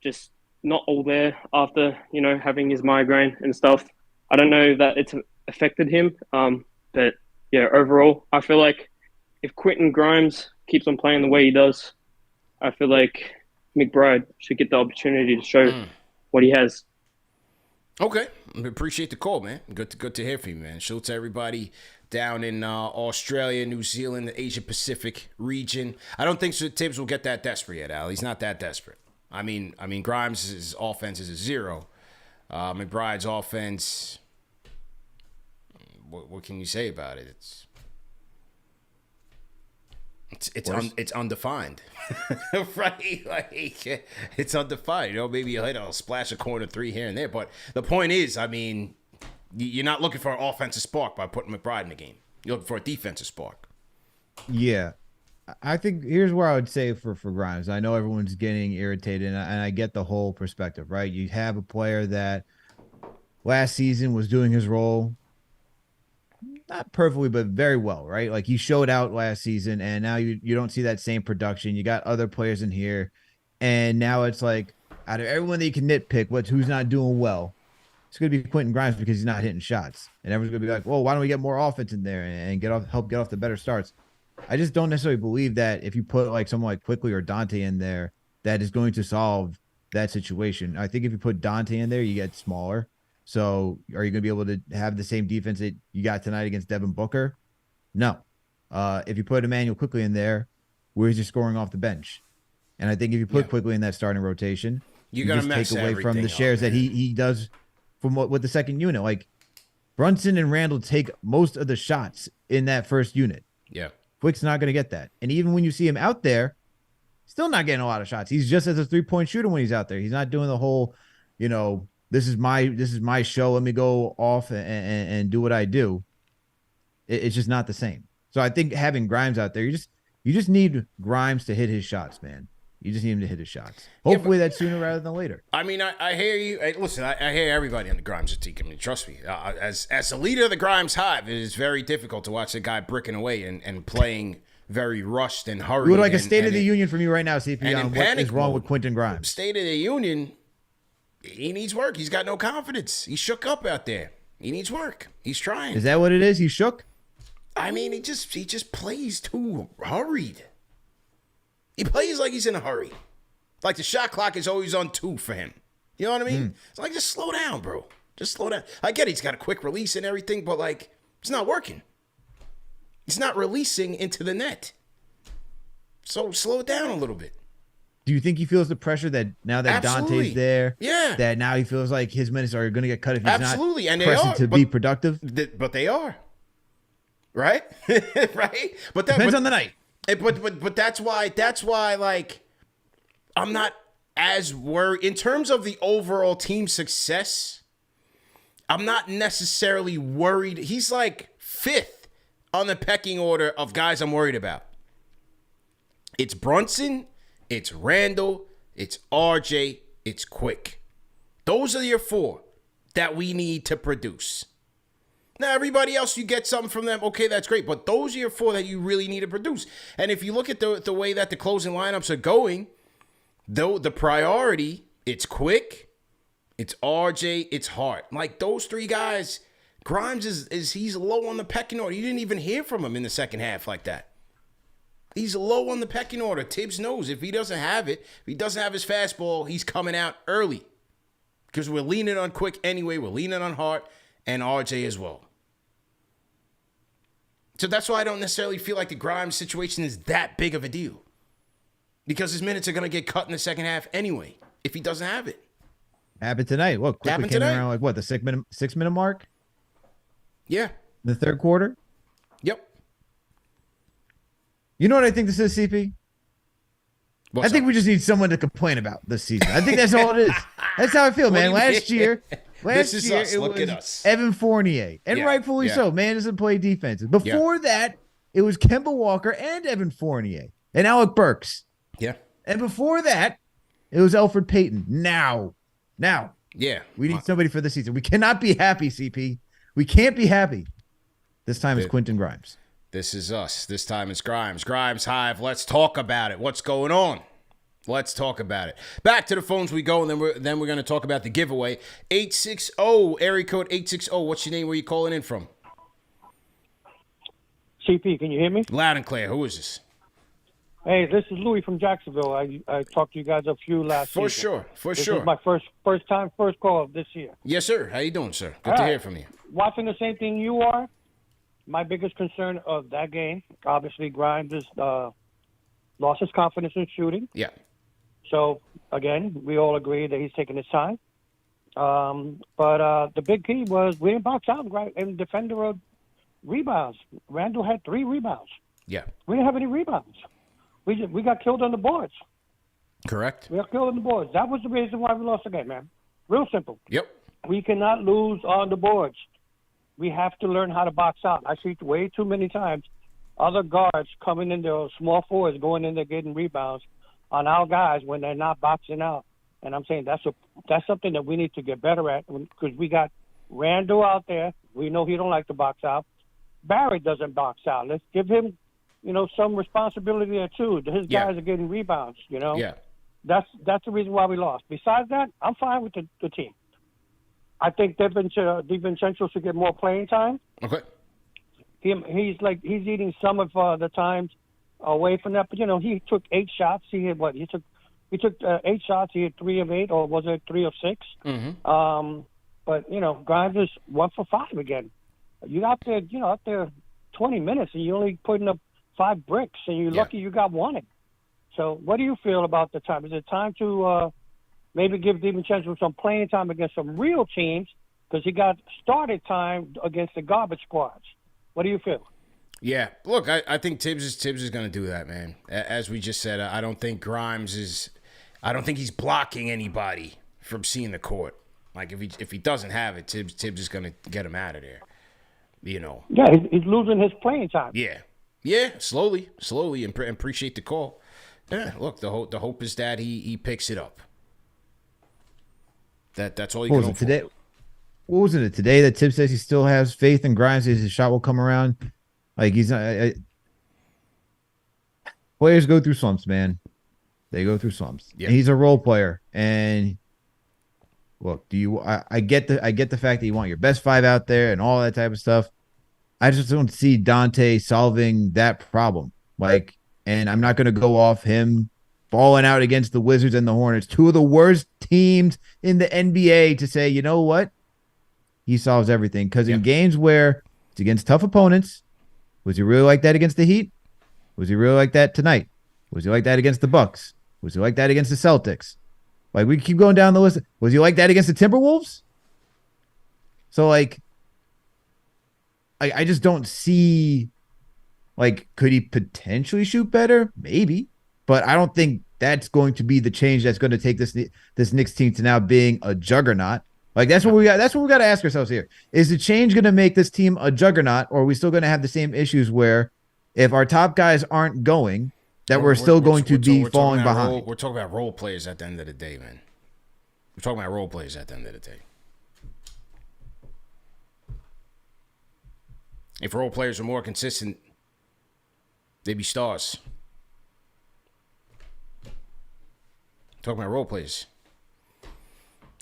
S4: just not all there after, having his migraine and stuff. I don't know that it's affected him, but yeah, overall, I feel like if Quentin Grimes keeps on playing the way he does, I feel like McBride should get the opportunity to show what he has.
S1: Okay, appreciate the call, man. Good to hear from you, man. Shout out to everybody down in Australia, New Zealand, the Asia Pacific region. I don't think Tibbs will get that desperate yet, Al. He's not that desperate. I mean, Grimes' offense is a 0. McBride's offense, what can you say about it? It's undefined, right? It's undefined. Maybe you'll hit a splash a corner 3 here and there, but the point is, you're not looking for an offensive spark by putting McBride in the game. You're looking for a defensive spark.
S2: Yeah. I think here's where I would say for Grimes. I know everyone's getting irritated, and I get the whole perspective, right? You have a player that last season was doing his role not perfectly, but very well, right? He showed out last season, and now you don't see that same production. You got other players in here, and now it's out of everyone that you can nitpick, who's not doing well, it's going to be Quentin Grimes because he's not hitting shots. And everyone's going to be like, well, why don't we get more offense in there and help get off the better starts? I just don't necessarily believe that if you put someone like Quickly or Dante in there, that is going to solve that situation. I think if you put Dante in there, you get smaller. So are you going to be able to have the same defense that you got tonight against Devin Booker? No. If you put Emmanuel Quickly in there, we're just scoring off the bench. And I think if you put Quickly in that starting rotation,
S1: you're going to
S2: take away from the shares that he does from with the second unit. Brunson and Randall take most of the shots in that first unit.
S1: Yeah.
S2: Quick's not going to get that. And even when you see him out there, still not getting a lot of shots. He's just as a 3-point shooter when he's out there. He's not doing the whole, this is my show. Let me go off and do what I do. It's just not the same. So I think having Grimes out there, you just need Grimes to hit his shots, man. You just need him to hit his shots. Hopefully that's sooner rather than later.
S1: I hear you. Listen, I hear everybody on the Grimes team. Trust me. As the leader of the Grimes Hive, it is very difficult to watch the guy bricking away and playing very rushed and hurried.
S2: We would like a State of the Union from you right now, CP, on what is wrong with Quentin Grimes.
S1: State of the Union, he needs work. He's got no confidence. He's shook up out there. He needs work. He's trying.
S2: Is that what it is? He's shook?
S1: He just plays too hurried. He plays like he's in a hurry. The shot clock is always on 2 for him. You know what I mean? It's just slow down, bro. Just slow down. I get it. He's got a quick release and everything, but it's not working. He's not releasing into the net. So slow it down a little bit.
S2: Do you think he feels the pressure that now that Dante's there, that now he feels like his minutes are going to get cut if he's not
S1: and
S2: pressing to be productive?
S1: But they are. Right? Right? But that
S2: depends on the night.
S1: But that's why I'm not as worried in terms of the overall team success. I'm not necessarily worried. He's 5th on the pecking order of guys I'm worried about. It's Brunson, it's Randall, it's RJ, it's Quick. Those are your 4 that we need to produce. Now, everybody else, you get something from them. Okay, that's great. But those are your 4 that you really need to produce. And if you look at the way that the closing lineups are going, though the priority, it's Quick, it's RJ, it's Hart. Those 3 guys, Grimes is he's low on the pecking order. You didn't even hear from him in the second half like that. He's low on the pecking order. Tibbs knows if he doesn't have it, if he doesn't have his fastball, he's coming out early. Because we're leaning on Quick anyway. We're leaning on Hart and RJ as well. So that's why I don't necessarily feel like the Grimes situation is that big of a deal. Because his minutes are going to get cut in the second half anyway, if he doesn't have it.
S2: Happened tonight. Look, quickly came around the 6 minute mark?
S1: Yeah.
S2: The third quarter?
S1: Yep.
S2: You know what I think this is, CP? I think we just need someone to complain about this season. I think that's all it is. That's how I feel, man. Last year, it was Evan Fournier, and rightfully so. Man doesn't play defense. Before that, it was Kemba Walker and Evan Fournier and Alec Burks.
S1: Yeah.
S2: And before that, it was Elfrid Payton. Now, we need somebody for the season. We cannot be happy, CP. We can't be happy. This time it's Quentin Grimes.
S1: This is us. This time it's Grimes. Grimes Hive. Let's talk about it. What's going on? Let's talk about it. Back to the phones we go, and then we're going to talk about the giveaway. 860, area code 860. What's your name? Where you calling in from?
S5: CP, can you hear me?
S1: Loud and clear. Who is this?
S5: Hey, this is Louis from Jacksonville. I talked to you guys a few last
S1: For
S5: season.
S1: sure.
S5: This is my first call of this year.
S1: Yes, sir. How you doing, sir? Good to hear from you.
S5: Watching the same thing you are, my biggest concern of that game, obviously Grimes is lost his confidence in shooting.
S1: Yeah.
S5: So, again, we all agree that he's taking his time. But the big key was we didn't box out and defender rebounds. Randall had 3 rebounds.
S1: Yeah.
S5: We didn't have any rebounds. We got killed on the boards.
S1: Correct.
S5: We got killed on the boards. That was the reason why we lost the game, man. Real simple.
S1: Yep.
S5: We cannot lose on the boards. We have to learn how to box out. I see way too many times other guards coming in there, small forwards going in there getting rebounds on our guys when they're not boxing out. And I'm saying that's something that we need to get better at because we got Randall out there. We know he don't like to box out. Barry doesn't box out. Let's give him, some responsibility there too. His guys are getting rebounds.
S1: Yeah.
S5: That's the reason why we lost. Besides that, I'm fine with the team. I think DiVincenzo should get more playing time.
S1: Okay.
S5: He's eating some of the times away from that. But he took 8 shots. He had what? He took 8 shots. He had 3 of 8, or was it 3 of 6?
S1: Mm-hmm.
S5: But Grimes is 1 for 5 again. You out there 20 minutes, and you're only putting up 5 bricks, and you're lucky you got 1. So, what do you feel about the time? Is it time to maybe give DiVincenzo some playing time against some real teams because he got started time against the garbage squads? What do you feel?
S1: Yeah, look, I think Tibbs is going to do that, man. As we just said, I don't think I don't think he's blocking anybody from seeing the court. Like if he doesn't have it, Tibbs is going to get him out of there.
S5: Yeah, he's losing his playing time.
S1: Yeah, slowly, and appreciate the call. Yeah, look, the hope is that he picks it up. That's all you can hope for.
S2: What was it today that Tibbs says he still has faith in Grimes? His shot will come around. Like he's not. Players go through slumps, man. They go through slumps. Yeah. And he's a role player. And look, I get the fact that you want your best 5 out there and all that type of stuff. I just don't see Dante solving that problem. And I'm not going to go off him falling out against the Wizards and the Hornets, 2 of the worst teams in the NBA, to say, you know what? He solves everything. Because in games where it's against tough opponents, was he really like that against the Heat? Was he really like that tonight? Was he like that against the Bucks? Was he like that against the Celtics? We keep going down the list. Was he like that against the Timberwolves? So, I just don't see, could he potentially shoot better? Maybe. But I don't think that's going to be the change that's going to take this Knicks team to now being a juggernaut. That's what we got. That's what we got to ask ourselves here. Is the change going to make this team a juggernaut, or are we still going to have the same issues where if our top guys aren't going, that we're still going to be falling behind?
S1: We're talking about role players at the end of the day, man. We're talking about role players at the end of the day. If role players are more consistent, they'd be stars. Talking about role players.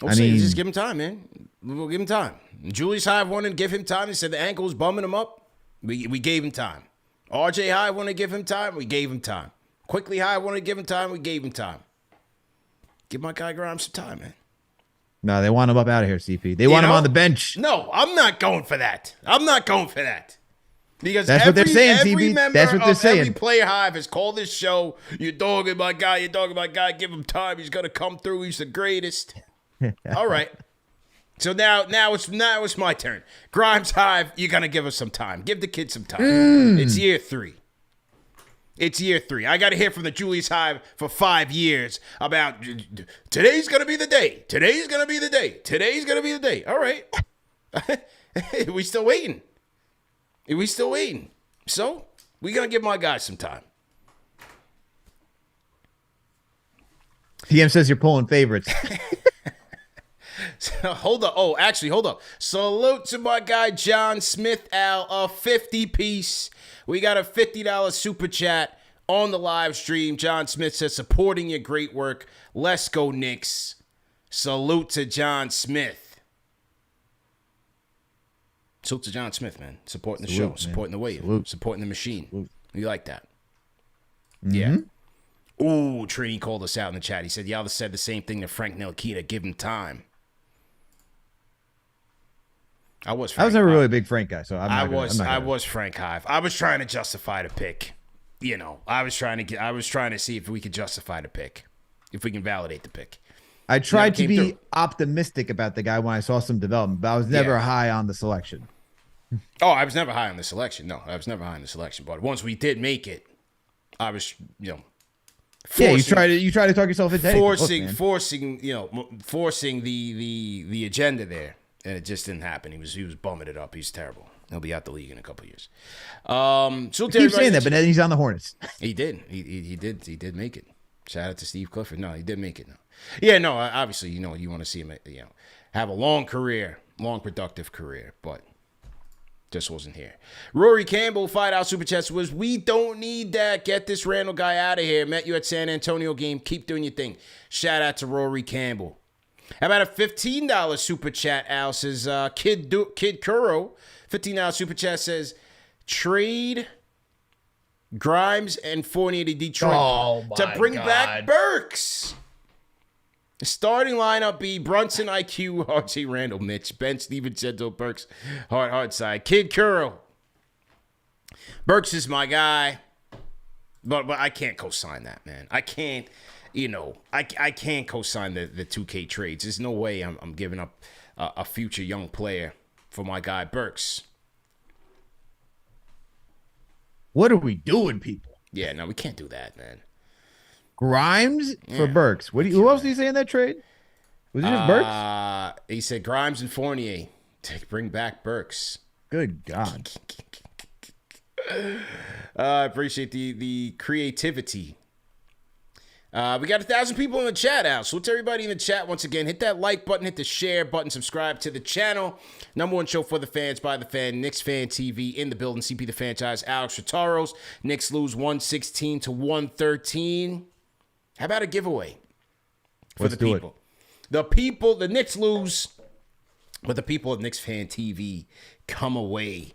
S1: Just give him time, man. We'll give him time. Julius Hive wanted to give him time. He said the ankle was bumming him up. We gave him time. RJ Hive wanted to give him time. We gave him time. Quickly Hive wanted to give him time. We gave him time. Give my guy Grimes some time, man.
S2: No, they want him up out of here, CP. They want him on the bench.
S1: No, I'm not going for that. Because
S2: that's what they're saying, CP. That's what they're saying.
S1: Every player Hive has called this show. You're dogging my guy. Give him time. He's going to come through. He's the greatest. All right. So now it's my turn. Grimes Hive, you're going to give us some time. Give the kid some time. It's year 3. It's year 3. I got to hear from the Julius Hive for 5 years about today's going to be the day. Today's going to be the day. Today's going to be the day. All right. We still waiting. We still waiting. So we going to give my guys some time.
S2: PM says you're pulling favorites.
S1: Hold up. Oh, actually, hold up. Salute to my guy, John Smith, Al, a 50-piece. We got a $50 super chat on the live stream. John Smith says, supporting your great work. Let's go, Knicks. Salute to John Smith. Salute to John Smith, man. Supporting the show, man. Supporting the wave, supporting the machine. Salute. You like that? Mm-hmm. Yeah. Ooh, Trini called us out in the chat. He said, y'all said the same thing to Frank Ntilikina. Give him time. I was
S2: never really a big Frank guy, so
S1: I was Frank Hive. I was trying to justify the pick. You know, I was trying to see if we could justify the pick, if we can validate the pick.
S2: I tried to be optimistic about the guy when I saw some development, but I was never high on the selection.
S1: Oh, I was never high on the selection. No, I was never high on the selection. But once we did make it, I was,
S2: you try to talk yourself into
S1: forcing the agenda there. And it just didn't happen. He was bumming it up. He's terrible. He'll be out the league in a couple of years. So
S2: keep saying that, but then he's on the Hornets.
S1: He did. He did make it. Shout out to Steve Clifford. No, he did make it. No. Yeah, no. Obviously, you want to see him, have a long career, long productive career, but just wasn't here. Rory Campbell, $5 super chat was, we don't need that. Get this Randall guy out of here. Met you at San Antonio game. Keep doing your thing. Shout out to Rory Campbell. How about a $15 super chat? Al says, Kid Kuro, $15 super chat says, trade Grimes and Fournier to Detroit to bring back Burks. The starting lineup be Brunson, IQ, RJ Randall, Mitch, Ben, Steven, Cento, Burks, hard side. Kid Kuro. Burks is my guy, but I can't co-sign that, man. I can't. I can't co-sign the 2K trades. There's no way I'm giving up a future young player for my guy Burks.
S2: What are we doing, people?
S1: Yeah, no, we can't do that, man.
S2: Grimes for Burks. Who else did he say in that trade? Was it just Burks?
S1: He said Grimes and Fournier to bring back Burks.
S2: Good God.
S1: I appreciate the creativity. We got 1,000 people in the chat, Al. So to everybody in the chat, once again, hit that like button, hit the share button, subscribe to the channel. Number one show for the fans, by the fan, KnicksFanTV in the building. CP the franchise, Alex Rataros. Knicks lose 116-113. How about a giveaway for the people? The Knicks lose, but the people at KnicksFanTV come away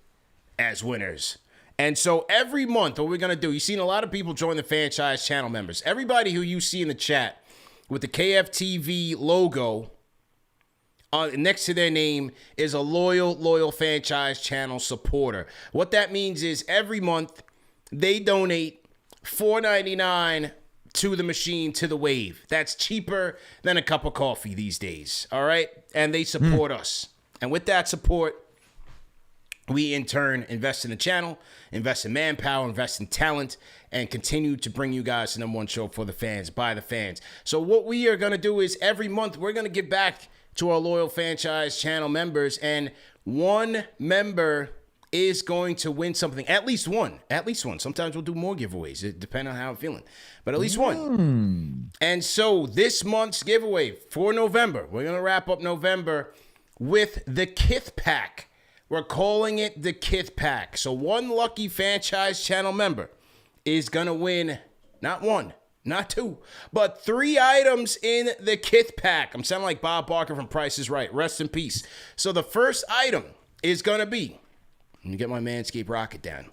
S1: as winners. And so every month, what we're going to do, you've seen a lot of people join the franchise channel members. Everybody who you see in the chat with the KFTV logo next to their name is a loyal franchise channel supporter. What that means is every month they donate $4.99 to the machine, to the wave. That's cheaper than a cup of coffee these days, all right? And they support us. And with that support, we, in turn, invest in the channel, invest in manpower, invest in talent, and continue to bring you guys the number one show for the fans, by the fans. So what we are going to do is every month we're going to give back to our loyal franchise channel members, and one member is going to win something. At least one. Sometimes we'll do more giveaways. It depends on how I'm feeling. But at least one. And so this month's giveaway for November, we're going to wrap up November with the Kith Pack. We're calling it the Kith Pack. So one lucky franchise channel member is going to win not one, not two, but 3 items in the Kith Pack. I'm sounding like Bob Barker from Price is Right. Rest in peace. So the first item is going to be, let me get my Manscape rocket down,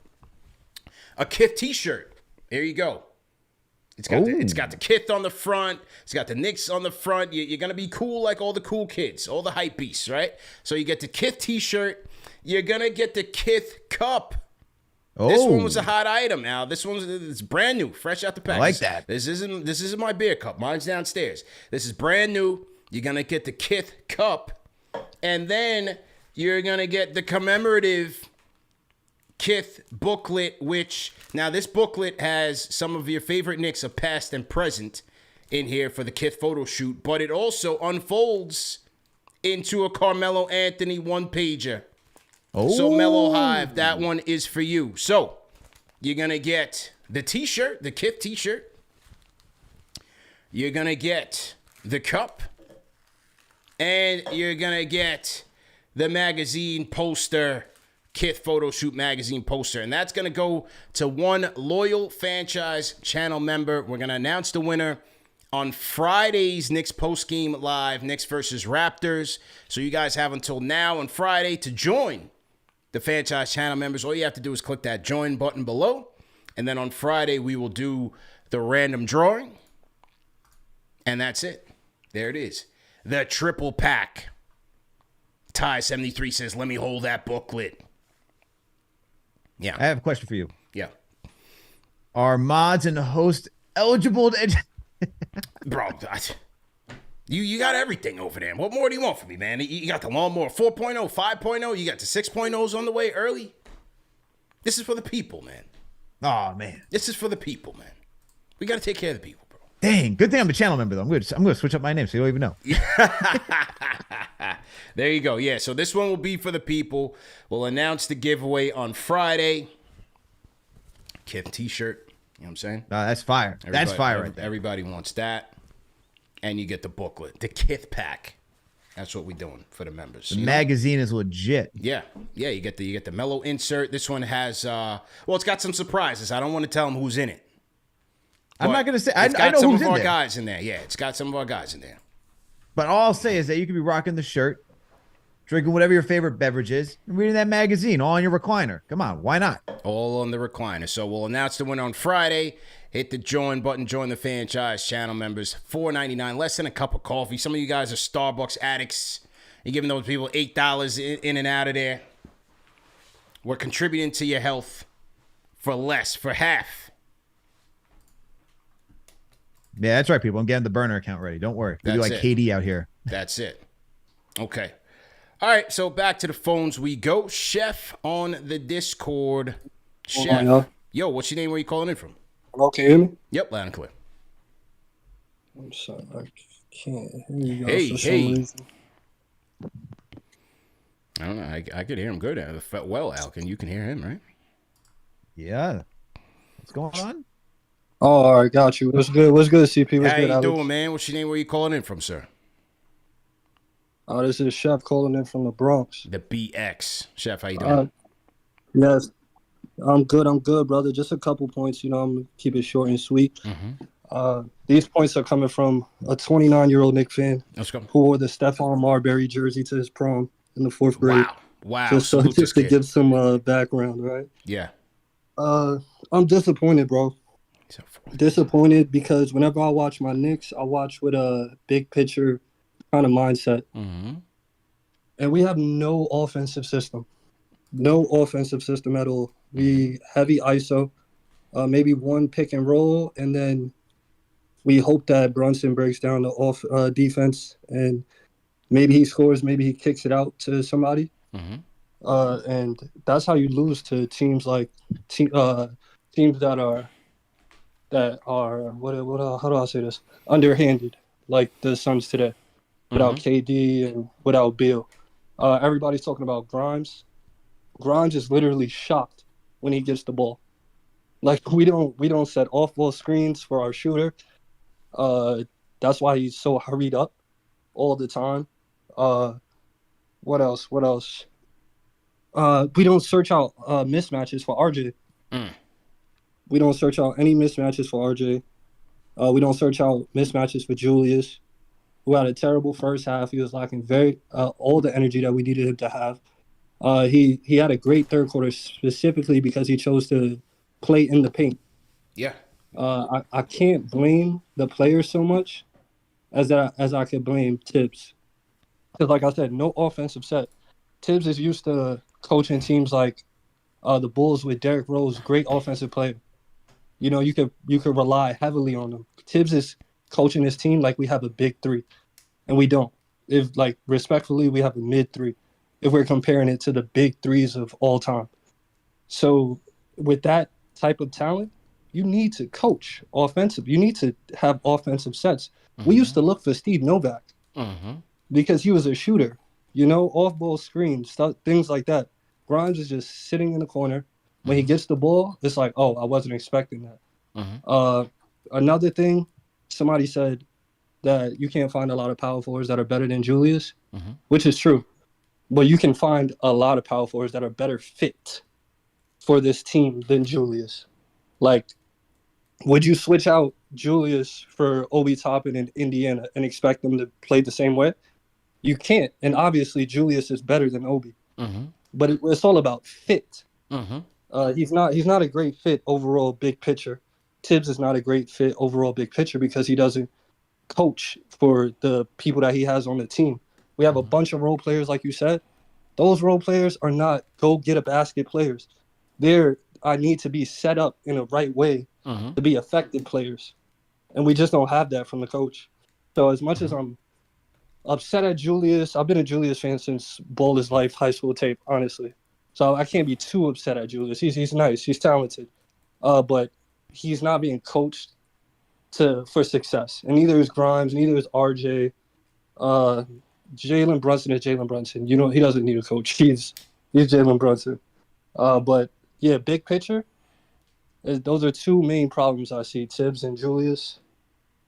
S1: a Kith t-shirt. There you go. It's got the Kith on the front. It's got the Knicks on the front. You're going to be cool like all the cool kids, all the hype beasts, right? So you get the Kith t-shirt. You're going to get the Kith cup. This one was a hot item now. This one's brand new, fresh out the pack.
S2: I like that.
S1: This isn't my beer cup. Mine's downstairs. This is brand new. You're going to get the Kith cup. And then you're going to get the commemorative Kith booklet, which now this booklet has some of your favorite Knicks of past and present in here for the Kith photo shoot, but it also unfolds into a Carmelo Anthony one-pager.
S2: Oh.
S1: So Mellow Hive, that one is for you. So you're going to get the t-shirt, the Kith t-shirt. You're going to get the cup. And you're going to get the magazine poster, Kith Photo Shoot magazine poster. And that's going to go to one loyal franchise channel member. We're going to announce the winner on Friday's Knicks postgame live, Knicks versus Raptors. So you guys have until now on Friday to join the franchise channel members. All you have to do is click that join button below. And then on Friday, we will do the random drawing. And that's it. There it is. The triple pack. Ty73 says, let me hold that booklet. Yeah.
S2: I have a question for you.
S1: Yeah.
S2: Are mods and hosts eligible to...
S1: Bro, you got everything over there. What more do you want from me, man? You got the lawnmower 4.0, 5.0. You got the 6.0s on the way early. This is for the people, man.
S2: Oh, man.
S1: This is for the people, man. We got to take care of the people, bro.
S2: Dang. Good thing I'm a channel member, though. I'm going to switch up my name so you don't even know.
S1: There you go. Yeah, so this one will be for the people. We'll announce the giveaway on Friday. Kith t-shirt. You know what I'm saying?
S2: That's fire. That's fire right there.
S1: Everybody wants that. And you get the booklet, the Kith pack. That's what we're doing for the members.
S2: The magazine is legit.
S1: Yeah. Yeah, you get the mellow insert. This one has it's got some surprises. I don't want to tell them who's in it.
S2: I'm not going to say.
S1: I
S2: know
S1: some
S2: who's
S1: of
S2: in
S1: our
S2: there.
S1: guys in there. Yeah, it's got some of our guys in there.
S2: But all I'll say is that you could be rocking the shirt, drinking whatever your favorite beverage is, and reading that magazine all on your recliner. Come on, why not?
S1: All on the recliner. So we'll announce the winner on Friday. Hit the join button. Join the franchise channel members. $4.99, less than a cup of coffee. Some of you guys are Starbucks addicts. You're giving those people $8 in and out of there. We're contributing to your health for less, for half.
S2: Yeah, that's right, people. I'm getting the burner account ready. Don't worry. We do like KD out here.
S1: That's it. Okay. All right, so back to the phones we go. Chef on the Discord. Chef. Yo, what's your name? Where you calling in from?
S6: Hello, can you hear me?
S1: Yep, loud and clear.
S6: I'm sorry, I can't hear you guys
S1: Hey,
S6: for some
S1: hey.
S6: reason.
S1: I don't know. I could hear him good. Well, Alkin, you can hear him, right?
S2: Yeah. What's going on?
S6: Oh, all right, got you. What's good? What's good, CP? What's
S1: How
S6: good,
S1: you
S6: Alex?
S1: doing, man? What's your name? Where you calling in from, sir?
S6: This is Chef calling in from the Bronx.
S1: The BX. Chef, how you doing?
S6: Yes, I'm good, brother. Just a couple points. I'm gonna keep it short and sweet.
S1: Mm-hmm.
S6: These points are coming from a 29-year-old Knicks fan
S1: Let's go.
S6: who wore the Stephon Marbury jersey to his prom in the 4th grade.
S1: Wow.
S6: Just
S1: Salute this
S6: to
S1: kid.
S6: give some background, right?
S1: Yeah.
S6: I'm disappointed, bro. Disappointed because whenever I watch my Knicks, I watch with a big picture kind of mindset.
S1: Mm-hmm.
S6: And we have no offensive system. No offensive system at all. We heavy ISO, maybe one pick and roll, and then we hope that Brunson breaks down the defense and maybe he scores, maybe he kicks it out to somebody.
S1: Mm-hmm.
S6: And that's how you lose to teams like teams that are how do I say this? Underhanded, like the Suns today, without KD and without Beal. Everybody's talking about Grimes. Grimes is literally shocked when he gets the ball. Like we don't set off-ball screens for our shooter. That's why he's so hurried up all the time. What else? We don't search out mismatches for RJ. We don't search out any mismatches for RJ. We don't search out mismatches for Julius, who had a terrible first half. He was lacking all the energy that we needed him to have. He had a great third quarter specifically because he chose to play in the paint.
S1: Yeah.
S6: I can't blame the players so much as I could blame Tibbs. Because like I said, no offensive set. Tibbs is used to coaching teams like the Bulls with Derrick Rose, great offensive player. You could rely heavily on him. Tibbs is coaching his team like we have a big three, and we don't. Respectfully, we have a mid three if we're comparing it to the big threes of all time. So with that type of talent, you need to coach offensive. You need to have offensive sets. We used to look for Steve Novak because he was a shooter, off-ball screens, things like that. Grimes is just sitting in the corner. When he gets the ball, it's like, oh, I wasn't expecting that. Another thing, somebody said that you can't find a lot of power forwards that are better than Julius, which is true. But you can find a lot of power forwards that are better fit for this team than Julius. Like, would you switch out Julius for Obi Toppin in Indiana and expect them to play the same way? You can't. And obviously, Julius is better than Obi. But it's all about fit. He's not a great fit overall big picture. Tibbs is not a great fit overall big picture because he doesn't coach for the people that he has on the team. We have a bunch of role players, like you said. Those role players are not go get a basket players. I need to be set up in a right way to be effective players. And we just don't have that from the coach. So as much as I'm upset at Julius, I've been a Julius fan since Ball is Life high school tape, honestly. So I can't be too upset at Julius. He's nice. He's talented. But he's not being coached for success. And neither is Grimes, neither is RJ. Jalen Brunson is Jalen Brunson. He doesn't need a coach. He's Jalen Brunson. But yeah, big picture, those are two main problems I see, Tibbs and Julius,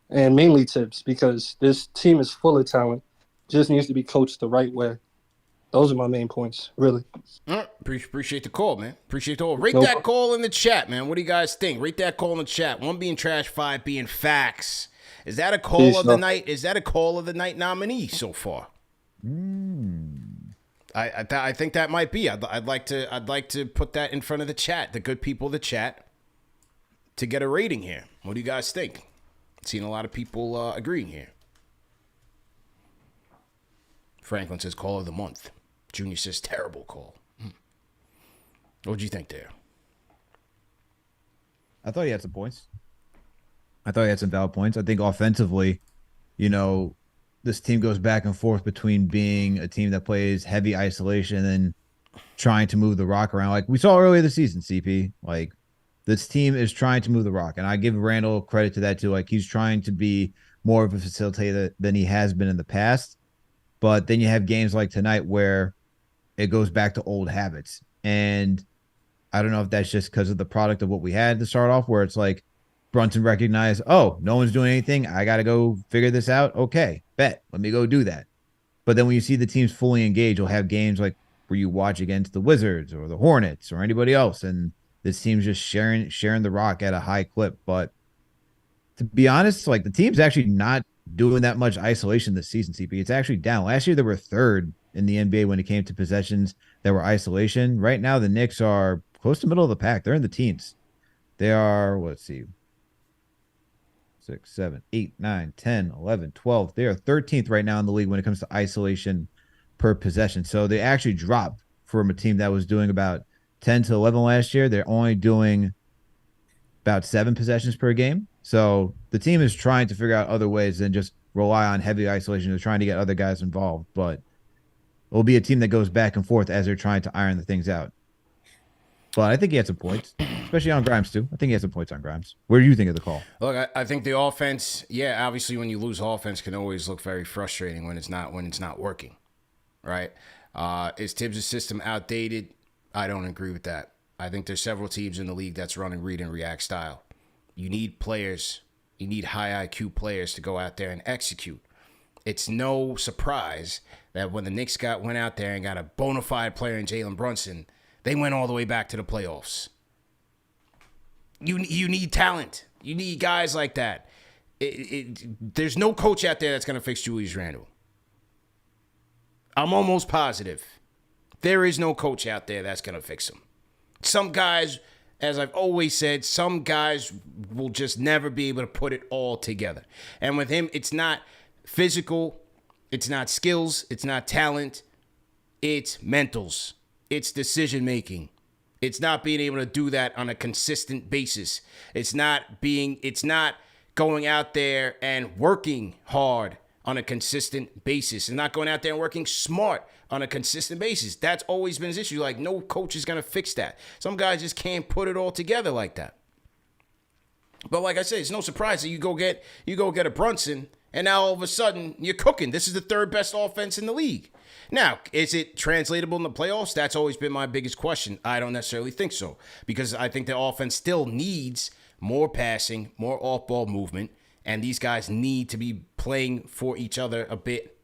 S6: and mainly Tibbs, because this team is full of talent, just needs to be coached the right way. Those are my main points, really.
S1: Appreciate the call, man. Appreciate the call. Rate
S6: No
S1: that
S6: problem.
S1: call in the chat, man. What do you guys think? Rate that call in the chat. 1 being trash, 5 being facts. Is that a call
S6: Peace,
S1: of the
S6: love.
S1: night? Is that a call of the night nominee so far? I think that might be. I'd like to put that in front of the chat, the good people of the chat, to get a rating here. What do you guys think? Seen a lot of people agreeing here. Franklin says call of the month. Junior says terrible call. What'd you think there?
S2: I thought he had some points. I thought he had some valid points. I think offensively, this team goes back and forth between being a team that plays heavy isolation and trying to move the rock around. Like we saw earlier this season, CP. Like this team is trying to move the rock. And I give Randall credit to that too. Like he's trying to be more of a facilitator than he has been in the past. But then you have games like tonight where it goes back to old habits. And I don't know if that's just because of the product of what we had to start off, where it's like Brunson recognized, oh, no one's doing anything. I got to go figure this out. Okay, bet. Let me go do that. But then when you see the teams fully engaged, you'll have games like where you watch against the Wizards or the Hornets or anybody else. And this team's just sharing the rock at a high clip. But to be honest, like the team's actually not doing that much isolation this season, CP. It's actually down. Last year, they were third in the NBA when it came to possessions that were isolation. Right now, the Knicks are close to middle of the pack. They're in the teens. They are, let's see, 6, 7, 8, 9, 10, 11, 12. They are 13th right now in the league when it comes to isolation per possession. So they actually dropped from a team that was doing about 10 to 11 last year. They're only doing about 7 possessions per game. So the team is trying to figure out other ways than just rely on heavy isolation. They're trying to get other guys involved, but it will be a team that goes back and forth as they're trying to iron the things out. But I think he had some points, especially on Grimes too. I think he had some points on Grimes. What do you think of the call?
S1: Look, I think the offense, yeah, obviously when you lose offense can always look very frustrating when it's not working, right? Is Tibbs' system outdated? I don't agree with that. I think there's several teams in the league that's running read and react style. You need players. You need high IQ players to go out there and execute. It's no surprise that when the Knicks went out there and got a bona fide player in Jalen Brunson, they went all the way back to the playoffs. You need talent. You need guys like that. There's no coach out there that's going to fix Julius Randle. I'm almost positive. There is no coach out there that's going to fix him. Some guys, as I've always said, some guys will just never be able to put it all together. And with him, it's not physical, it's not skills, it's not talent, it's mentals, it's decision making. It's not being able to do that on a consistent basis. It's not going out there and working hard on a consistent basis and not going out there and working smart on a consistent basis. That's always been his issue. Like, no coach is going to fix that. Some guys just can't put it all together like that. But like I said, it's no surprise that you go get a Brunson, and now all of a sudden you're cooking. This is the third best offense in the league. Now, is it translatable in the playoffs? That's always been my biggest question. I don't necessarily think so, because I think the offense still needs more passing, more off-ball movement, and these guys need to be playing for each other a bit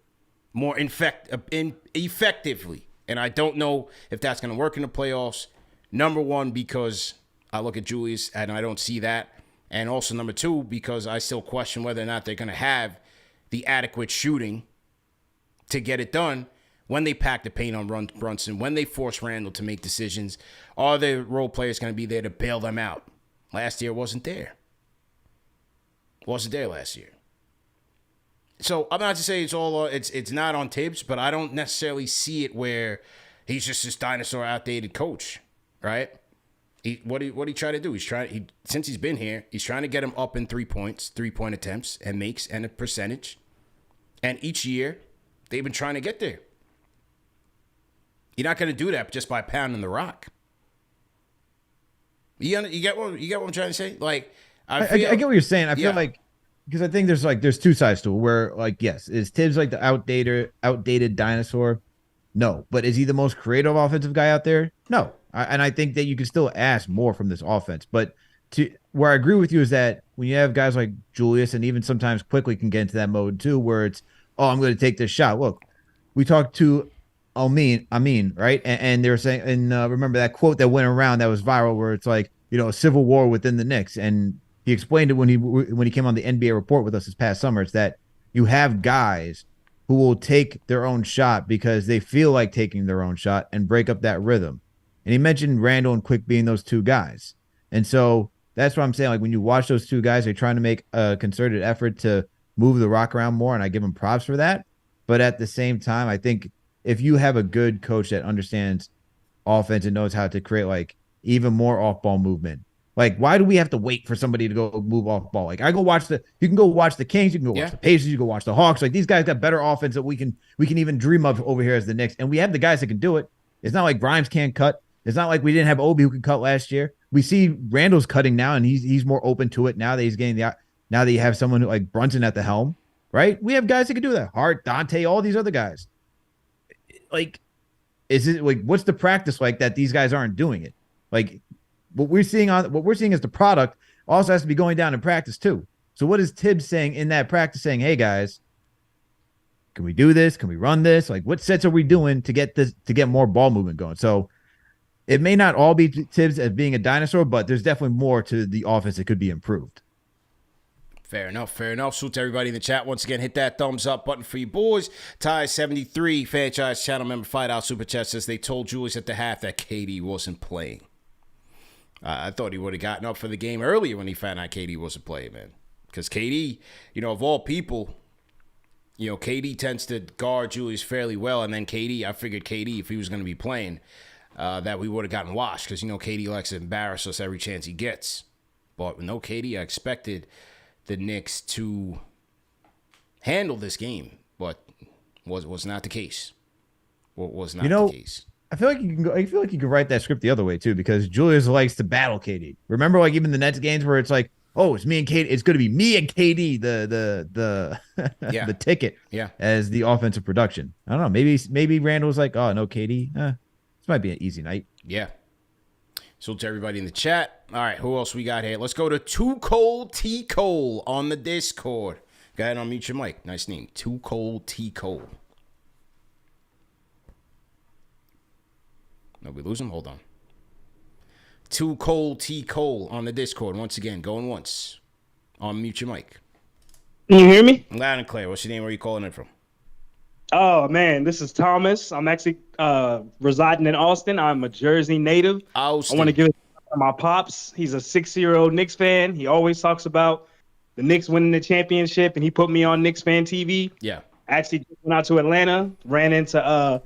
S1: more effectively. And I don't know if that's going to work in the playoffs. Number one, because I look at Julius and I don't see that. And also number two, because I still question whether or not they're going to have the adequate shooting to get it done when they pack the paint on Brunson, when they force Randall to make decisions. Are the role players going to be there to bail them out? Last year wasn't there. Wasn't there last year. So I'm not to say it's not on Tibbs, but I don't necessarily see it where he's just this dinosaur outdated coach, right? What he try to do? Since he's been here, he's trying to get him up in 3-point attempts and makes and a percentage. And each year, they've been trying to get there. You're not going to do that just by pounding the rock. You get what I'm trying to say? Like, I get
S2: what you're saying. I feel like, because I think there's two sides to it, where, like, yes, is Tibbs like the outdated dinosaur? No. But is he the most creative offensive guy out there? No. And I think that you can still ask more from this offense. But where I agree with you is that when you have guys like Julius, and even sometimes Quickly can get into that mode too, where it's, oh, I'm going to take this shot. Look, we talked to Amin, right? And they were saying, and remember that quote that went around that was viral, where it's like, a civil war within the Knicks. And he explained it when he came on the NBA Report with us this past summer. It's that you have guys who will take their own shot because they feel like taking their own shot and break up that rhythm. And he mentioned Randall and Quick being those two guys. And so that's what I'm saying. Like, when you watch those two guys, they're trying to make a concerted effort to move the rock around more, and I give them props for that. But at the same time, I think if you have a good coach that understands offense and knows how to create, like, even more off-ball movement, like, why do we have to wait for somebody to go move off ball? Like, you can go watch the Kings, you can go watch the Pacers, you can go watch the Hawks. Like, these guys got better offense that we can even dream of over here as the Knicks. And we have the guys that can do it. It's not like Grimes can't cut. It's not like we didn't have Obi who could cut last year. We see Randall's cutting now, and he's more open to it now that he's getting now that you have someone like Brunson at the helm, right? We have guys that can do that. Hart, Dante, all these other guys. Like, is it like, what's the practice like that these guys aren't doing it? Like, what we're seeing as the product also has to be going down in practice too. So what is Tibbs saying in that practice? Saying, hey guys, can we do this? Can we run this? Like, what sets are we doing to get more ball movement going? So it may not all be Tibbs as being a dinosaur, but there's definitely more to the offense that could be improved.
S1: Fair enough. Salute to everybody in the chat. Once again, hit that thumbs up button for you boys. Ty73, franchise channel member, $5 super chat, says they told Julius at the half that KD wasn't playing. I thought he would have gotten up for the game earlier when he found out KD wasn't playing, man. Because KD, of all people, KD tends to guard Julius fairly well. And then I figured KD, if he was going to be playing, that we would have gotten washed. Because, KD likes to embarrass us every chance he gets. But with no KD, I expected the Knicks to handle this game. But was not the case. Was not the case.
S2: I feel like you can write that script the other way too, because Julius likes to battle KD. Remember, like, even the Nets games where it's like, oh, it's me and KD. It's going to be me and KD, the ticket as the offensive production. I don't know. Maybe Randall was like, oh, no, KD. This might be an easy night.
S1: Yeah. So to everybody in the chat. All right, who else we got here? Let's go to Too Cold T Cole on the Discord. Go ahead and unmute your mic. Nice name. Too Cold T Cole. No, we lose him? Hold on. Too Cold T Cole on the Discord. Once again, going once. Unmute your mic.
S7: Can you hear me?
S1: Loud and clear. What's your name? Where are you calling in from?
S7: Oh, man, this is Thomas. I'm actually residing in Austin. I'm a Jersey native.
S1: Austin.
S7: I want to give it to my pops. He's a 6-year-old Knicks fan. He always talks about the Knicks winning the championship, and he put me on KnicksFanTV.
S1: Yeah.
S7: Actually went out to Atlanta, ran into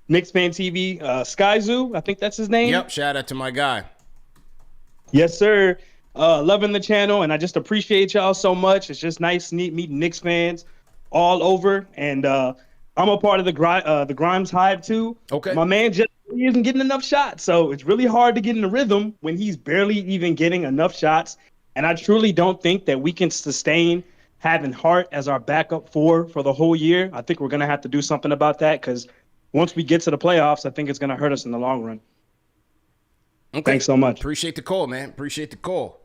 S7: KnicksFanTV, Sky Zoo. I think that's his name.
S1: Yep, shout out to my guy.
S7: Yes, sir. Loving the channel, and I just appreciate y'all so much. It's just nice meeting Knicks fans. all over, and I'm a part of the Grimes hive too.
S1: Okay.
S7: My man just really isn't getting enough shots, so it's really hard to get in the rhythm when he's barely even getting enough shots. And I truly don't think that we can sustain having Hart as our backup four for the whole year. I think we're gonna have to do something about that because once we get to the playoffs, I think it's gonna hurt us in the long run.
S1: Okay.
S7: Thanks so much.
S1: Appreciate the call, man. Appreciate the call.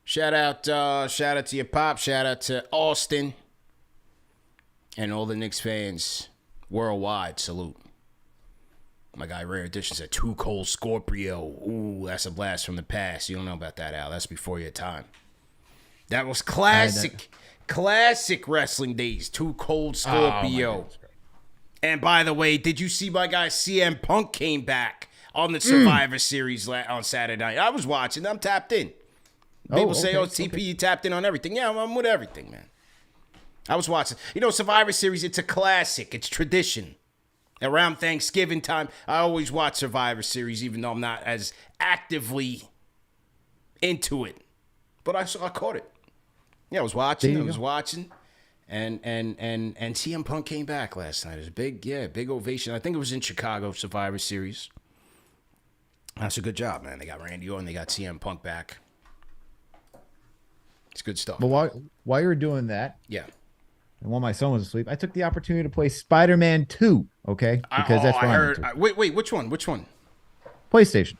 S1: Shout out to your pop. Shout out to Austin and all the Knicks fans worldwide. Salute. My guy Rare Edition said, Too Cold Scorpio. Ooh, that's a blast from the past. You don't know about that, Al. That's before your time. That was classic wrestling days. Too Cold Scorpio. And by the way, did you see my guy CM Punk came back on the Survivor Series on Saturday night? I was watching. I'm tapped in. People say, TP, you tapped in on everything. Yeah, I'm with everything, man. I was watching. Survivor Series, it's a classic. It's tradition. Around Thanksgiving time, I always watch Survivor Series, even though I'm not as actively into it. But I caught it. Yeah, I was watching. And CM Punk came back last night. It was a big ovation. I think it was in Chicago, Survivor Series. That's a good job, man. They got Randy Orton. They got CM Punk back. It's good stuff.
S2: But while you were doing that,
S1: yeah,
S2: and while my son was asleep, I took the opportunity to play Spider-Man 2, okay? Because that's what I heard.
S1: Wait, which one?
S2: PlayStation.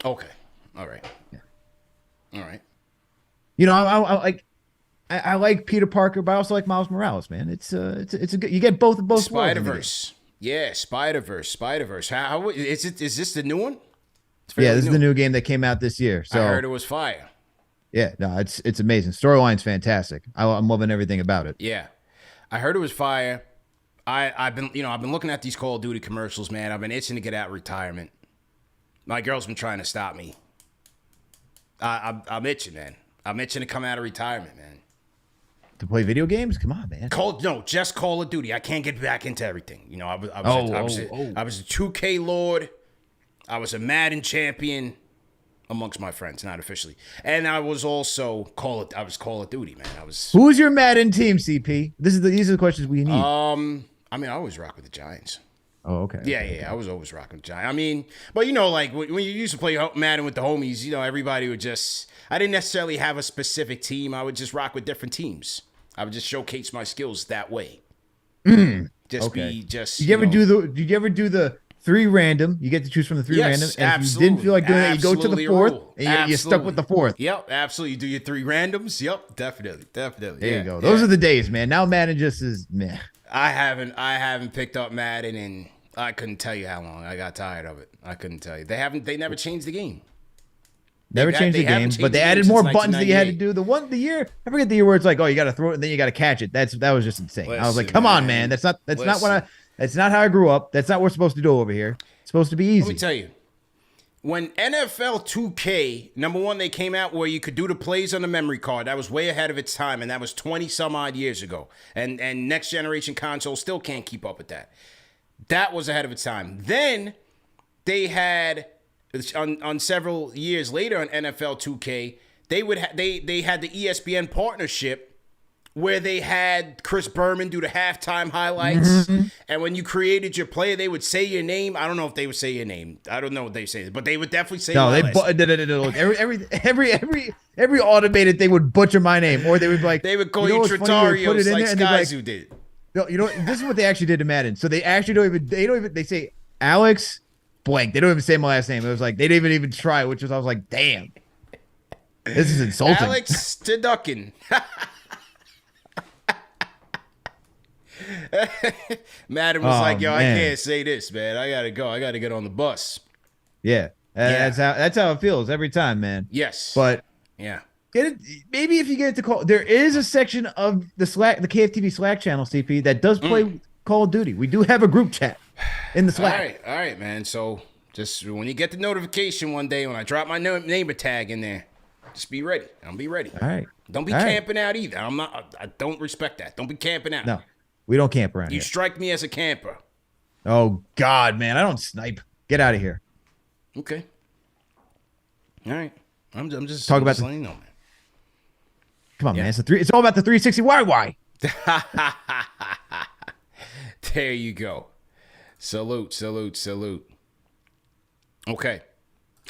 S1: Okay. All right.
S2: Yeah.
S1: All right.
S2: I like Peter Parker, but I also like Miles Morales, man. It's a good, you get both
S1: Spider-Verse. Yeah, Spider-Verse. How is it? Is this the new one?
S2: Yeah, this is the new game that came out this year. So
S1: I heard it was fire.
S2: Yeah, no, it's amazing. Storyline's fantastic. I'm loving everything about it.
S1: Yeah, I heard it was fire. I've been looking at these Call of Duty commercials, man. I've been itching to get out of retirement. My girl's been trying to stop me. I'm itching, man. I'm itching to come out of retirement, man.
S2: To play video games? Come on, man.
S1: Just Call of Duty. I can't get back into everything. I was a 2K lord. I was a Madden champion amongst my friends, not officially. And I was also Call of Duty, man.
S2: Who's your Madden team, CP? These are the questions we need.
S1: I always rock with the Giants.
S2: Oh, okay.
S1: Yeah. I was always rocking the Giants. But like when you used to play Madden with the homies, everybody would just. I didn't necessarily have a specific team. I would just rock with different teams. I would just showcase my skills that way.
S2: Did you ever do the 3 random? You get to choose from the 3 random. And
S1: absolutely.
S2: If you didn't feel like doing that, you go to the 4th and you stuck with the 4th.
S1: Yep, absolutely. You do your 3 randoms. Yep, definitely.
S2: There you go. Those are the days, man. Now Madden just is meh.
S1: I haven't picked up Madden and I couldn't tell you how long. I got tired of it. I couldn't tell you. They never changed the game.
S2: Never changed the game, but they added more buttons that you had to do. The year, I forget the year where it's like, oh, you got to throw it and then you got to catch it. That was just insane. I was like, come on, man. That's not how I grew up. That's not what we're supposed to do over here. It's supposed to be easy.
S1: Let me tell you, when NFL 2K, number one, they came out where you could do the plays on the memory card. That was way ahead of its time, and that was 20 some odd years ago. And next generation consoles still can't keep up with that. That was ahead of its time. Then they had on several years later on NFL 2K, they had the ESPN partnership where they had Chris Berman do the halftime highlights. Mm-hmm. And when you created your player, they would say your name. I don't know if they would say your name. I don't know what they say, but they would definitely say
S2: no. Every automated thing would butcher my name, or they would be like
S1: they would call you Tratarios like Skyzoo did.
S2: No, this is what they actually did to Madden. So they actually they say Alex blank. They don't even say my last name. It was like they didn't even try, I was like, damn, this is insulting.
S1: Alex Tadukin. Madden was like, yo, man. I can't say this, man. I gotta go. I gotta get on the bus.
S2: Yeah. That's how it feels every time, man.
S1: Yes.
S2: But
S1: yeah.
S2: Maybe if you get it to call, there is a section of the KFTV Slack channel, CP, that does play Call of Duty. We do have a group chat in the Slack.
S1: All right, man. So just when you get the notification one day when I drop my neighbor tag in there, just be ready. I'll be ready.
S2: All right.
S1: Don't be camping out either. I don't respect that. Don't be camping out.
S2: No. We don't camp around here.
S1: You strike me as a camper.
S2: Oh, God, man. I don't snipe. Get out of here.
S1: Okay. All right. I'm just
S2: talk about
S1: letting you know, man.
S2: Come on, man. It's all about the 360 YY.
S1: There you go. Salute. Okay.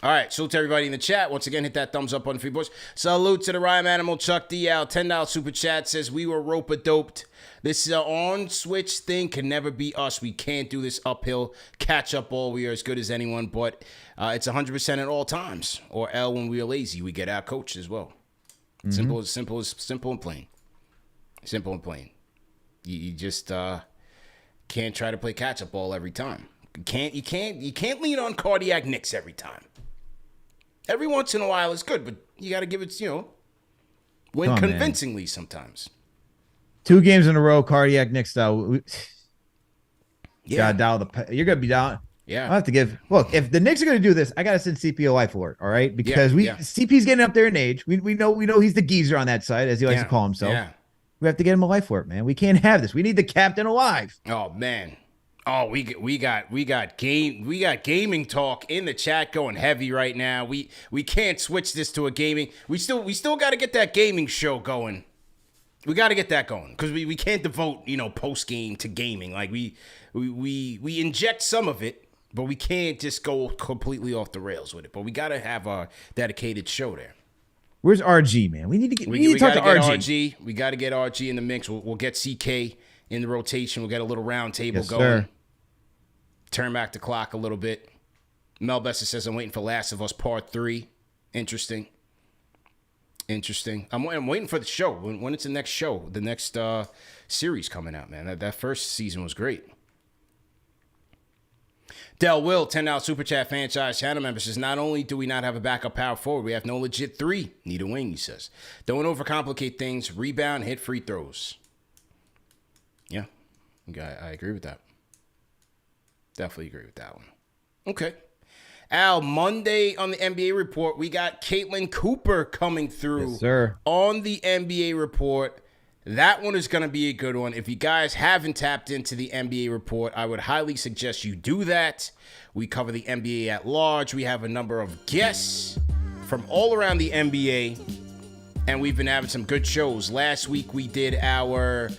S1: All right. Salute to everybody in the chat. Once again, hit that thumbs up button for you boys. Salute to the Rhyme Animal Chuck DL. $10 super chat says, we were rope-a-doped. This is an on-switch thing. Can never be us. We can't do this uphill catch-up ball. We are as good as anyone, but it's 100% at all times. Or L, when we are lazy, we get out coached as well. Simple and plain. Simple and plain. You just can't try to play catch-up ball every time. You can't lean on cardiac Knicks every time. Every once in a while it's good, but you got to give it, win convincingly sometimes.
S2: 2 games in a row, cardiac Knicks style. Yeah, you're gonna be down.
S1: Yeah,
S2: I have to give. Look, if the Knicks are gonna do this, I gotta send CPOI for it. All right, because CP's getting up there in age. We know he's the geezer on that side, as he likes to call himself.
S1: Yeah.
S2: We have to get him a life for it, man. We can't have this. We need the captain alive.
S1: Oh man. Oh, we got gaming talk in the chat going heavy right now. We can't switch this to a gaming. We still got to get that gaming show going. We got to get that going because we can't devote post game to gaming. Like we inject some of it, but we can't just go completely off the rails with it. But we got to have a dedicated show there.
S2: Where's RG, man? We need to talk to RG.
S1: We got to get RG in the mix. We'll get CK in the rotation. We'll get a little round table going.
S2: Sir.
S1: Turn back the clock a little bit. Mel Besser says, I'm waiting for Last of Us Part 3. Interesting. I'm waiting for the show. When it's the next show, the next series coming out, man. That first season was great. Del Will, $10 Super Chat franchise channel member says, not only do we not have a backup power forward, we have no legit 3. Need a wing, he says. Don't overcomplicate things. Rebound, hit free throws. Yeah, I agree with that. Definitely agree with that one. Okay. Al, Monday on the NBA report, we got Caitlin Cooper coming through.
S2: Yes, sir.
S1: On the NBA report. That one is going to be a good one. If you guys haven't tapped into the NBA report, I would highly suggest you do that. We cover the NBA at large. We have a number of guests from all around the NBA, and we've been having some good shows. Last week, we did our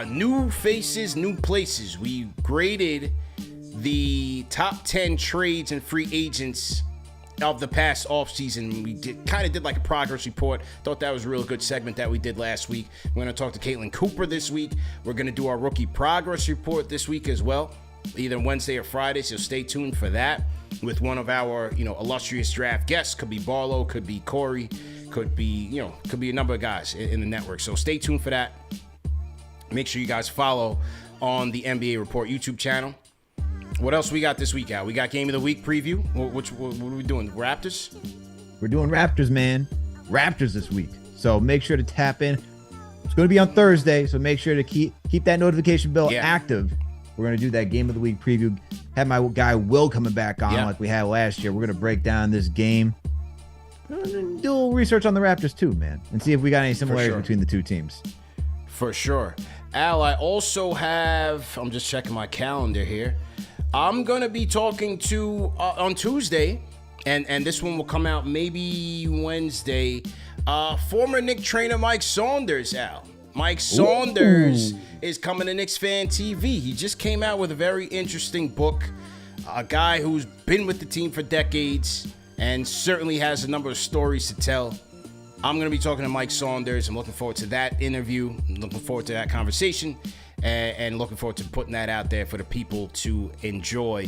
S1: new faces, new places. We graded the top 10 trades and free agents of the past offseason. We kind of did like a progress report. Thought that was a real good segment that we did last week. We're going to talk to Caitlin Cooper this week. We're going to do our rookie progress report this week as well, either Wednesday or Friday, so stay tuned for that with one of our illustrious draft guests. Could be Barlow, could be Corey, could be a number of guys in the network. So stay tuned for that. Make sure you guys follow on the NBA Report YouTube channel. What else we got this week, Al? We got Game of the Week preview. What are we doing? Raptors?
S2: We're doing Raptors, man. Raptors this week. So make sure to tap in. It's going to be on Thursday, so make sure to keep that notification bell active. We're going to do that Game of the Week preview. Have my guy Will coming back on like we had last year. We're going to break down this game. Do a little research on the Raptors too, man, and see if we got any similarities between the two teams.
S1: For sure. Al, I also have, I'm just checking my calendar here. I'm going to be talking to, on Tuesday, and this one will come out maybe Wednesday, former Knicks trainer Mike Saunders, Al. Mike Saunders is coming to KnicksFanTV. He just came out with a very interesting book. A guy who's been with the team for decades and certainly has a number of stories to tell. I'm going to be talking to Mike Saunders. I'm looking forward to that interview. I'm looking forward to that conversation. And looking forward to putting that out there for the people to enjoy,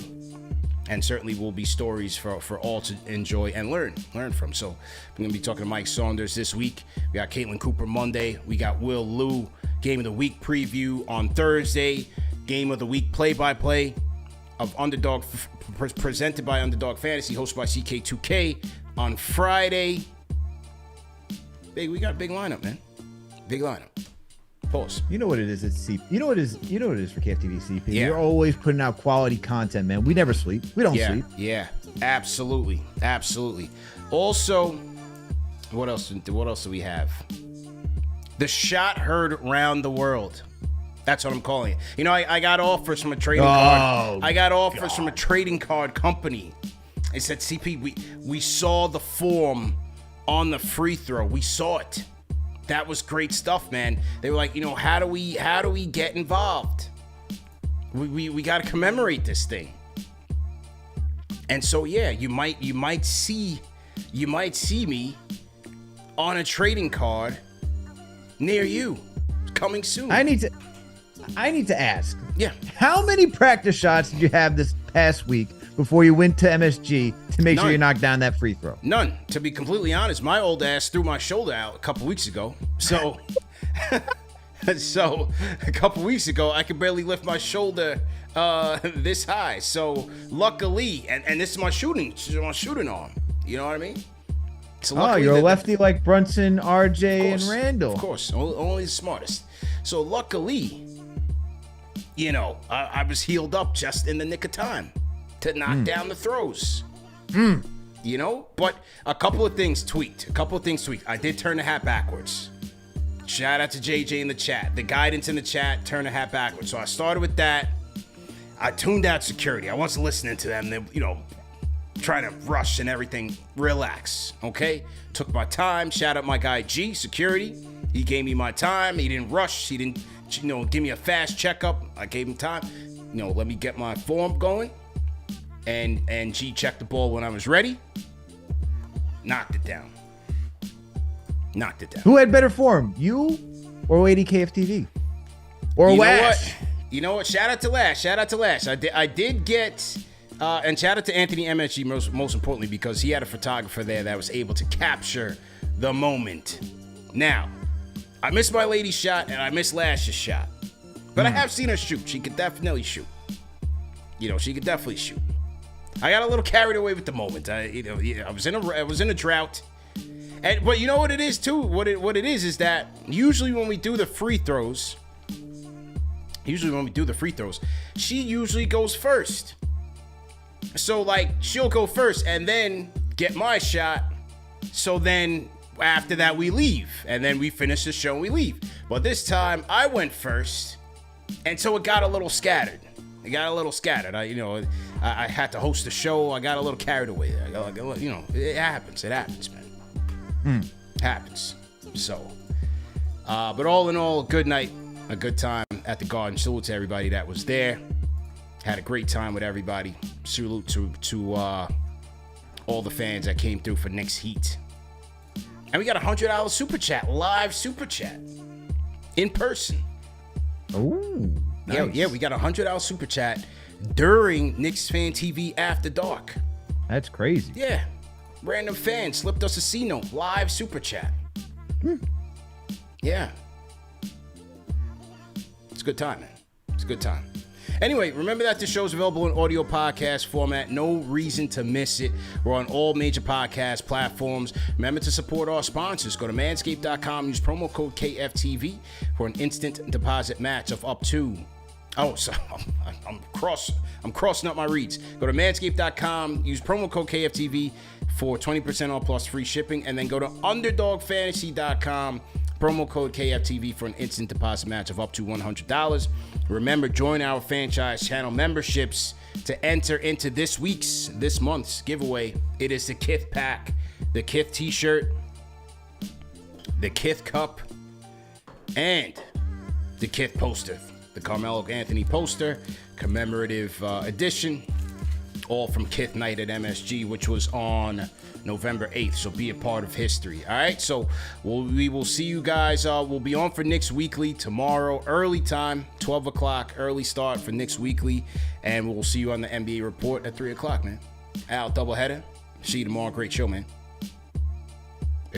S1: and certainly will be stories for all to enjoy and learn from. So we're going to be talking to Mike Saunders this week. We got Caitlin Cooper Monday. We got Will Liu, Game of the Week preview on Thursday. Game of the Week play-by-play of Underdog, presented by Underdog Fantasy, hosted by CK2K on Friday. We got a big lineup, man. Big lineup. Pause.
S2: You know what it is? It's CP. You know what it is for KFTV CP.
S1: Yeah.
S2: You're always putting out quality content, man. We never sleep. We don't sleep.
S1: Yeah, absolutely. Also, what else do we have? The shot heard around the world. That's what I'm calling it. I got offers from a trading card. I got offers from a trading card company. They said, CP, we saw the form on the free throw. We saw it. That was great stuff, man. They were like, how do we get involved? We got to commemorate this thing. And so, yeah, you might see me on a trading card near you coming soon.
S2: I need to ask.
S1: Yeah.
S2: How many practice shots did you have this past week before you went to MSG to make sure you knocked down that free throw?
S1: None. To be completely honest, my old ass threw my shoulder out a couple weeks ago. So, so a couple weeks ago, I could barely lift my shoulder this high. So luckily, and this is my shooting arm. You know what I mean? So
S2: you're a lefty like Brunson, RJ, and Randall.
S1: Of course, only the smartest. So luckily, you know, I was healed up just in the nick of time to knock down the throws. You know, but a couple of things tweaked. I did turn the hat backwards. Shout out to JJ in the chat. The guidance in the chat, turn the hat backwards. So I started with that. I tuned out security. I wasn't listening to them. They, you know, trying to rush and everything. Relax, okay? Took my time. Shout out my guy G, security. He gave me my time. He didn't rush. He didn't, you know, give me a fast checkup. I gave him time. You know, let me get my form going. And G checked the ball when I was ready. Knocked it down.
S2: Who had better form, you or Lady KFTV? Or Lash?
S1: You know what? Shout out to Lash. I did get, and shout out to Anthony MSG most importantly, because he had a photographer there that was able to capture the moment. Now, I missed my lady's shot and I missed Lash's shot, but I have seen her shoot. She could definitely shoot. You know, she could definitely shoot. I got a little carried away with the moment. I was in a drought. But you know what it is too? What it is that usually when we do the free throws, she usually goes first. So like she'll go first and then get my shot. So then after that we leave and then we finish the show and we leave. But this time I went first, and so it got a little scattered. I had to host the show. I got a little carried away there. You know, it happens, man. Happens. So, but all in all, a good night, a good time at the Garden. Salute to everybody that was there. Had a great time with everybody. Salute to all the fans that came through for Knicks Heat. And we got a $100 super chat, live super chat, in person.
S2: Oh, nice.
S1: Yeah, we got a $100 super chat during KnicksFanTV After Dark.
S2: That's crazy.
S1: Yeah. Random fan slipped us a C-note, live super chat. Yeah. It's a good time, man. It's a good time. Anyway, remember that the show's available in audio podcast format. No reason to miss it. We're on all major podcast platforms. Remember to support our sponsors. Go to manscape.com. Use promo code KFTV for an instant deposit match of up to... Oh, so I'm crossing up my reads. Go to manscape.com. Use promo code KFTV for 20% off plus free shipping. And then go to underdogfantasy.com. Promo code KFTV for an instant deposit match of up to $100. Remember, join our franchise channel memberships to enter into this month's giveaway. It is the Kith pack, the Kith t-shirt, the Kith cup, and the Kith poster. The Carmelo Anthony poster, commemorative edition, all from Kith Night at MSG, which was on November 8th. So be a part of history. All right. So we will see you guys. We'll be on for Knicks Weekly tomorrow, early time, 12 o'clock, early start for Knicks Weekly. And we'll see you on the NBA report at 3 o'clock, man. Al, doubleheader. See you tomorrow. Great show, man.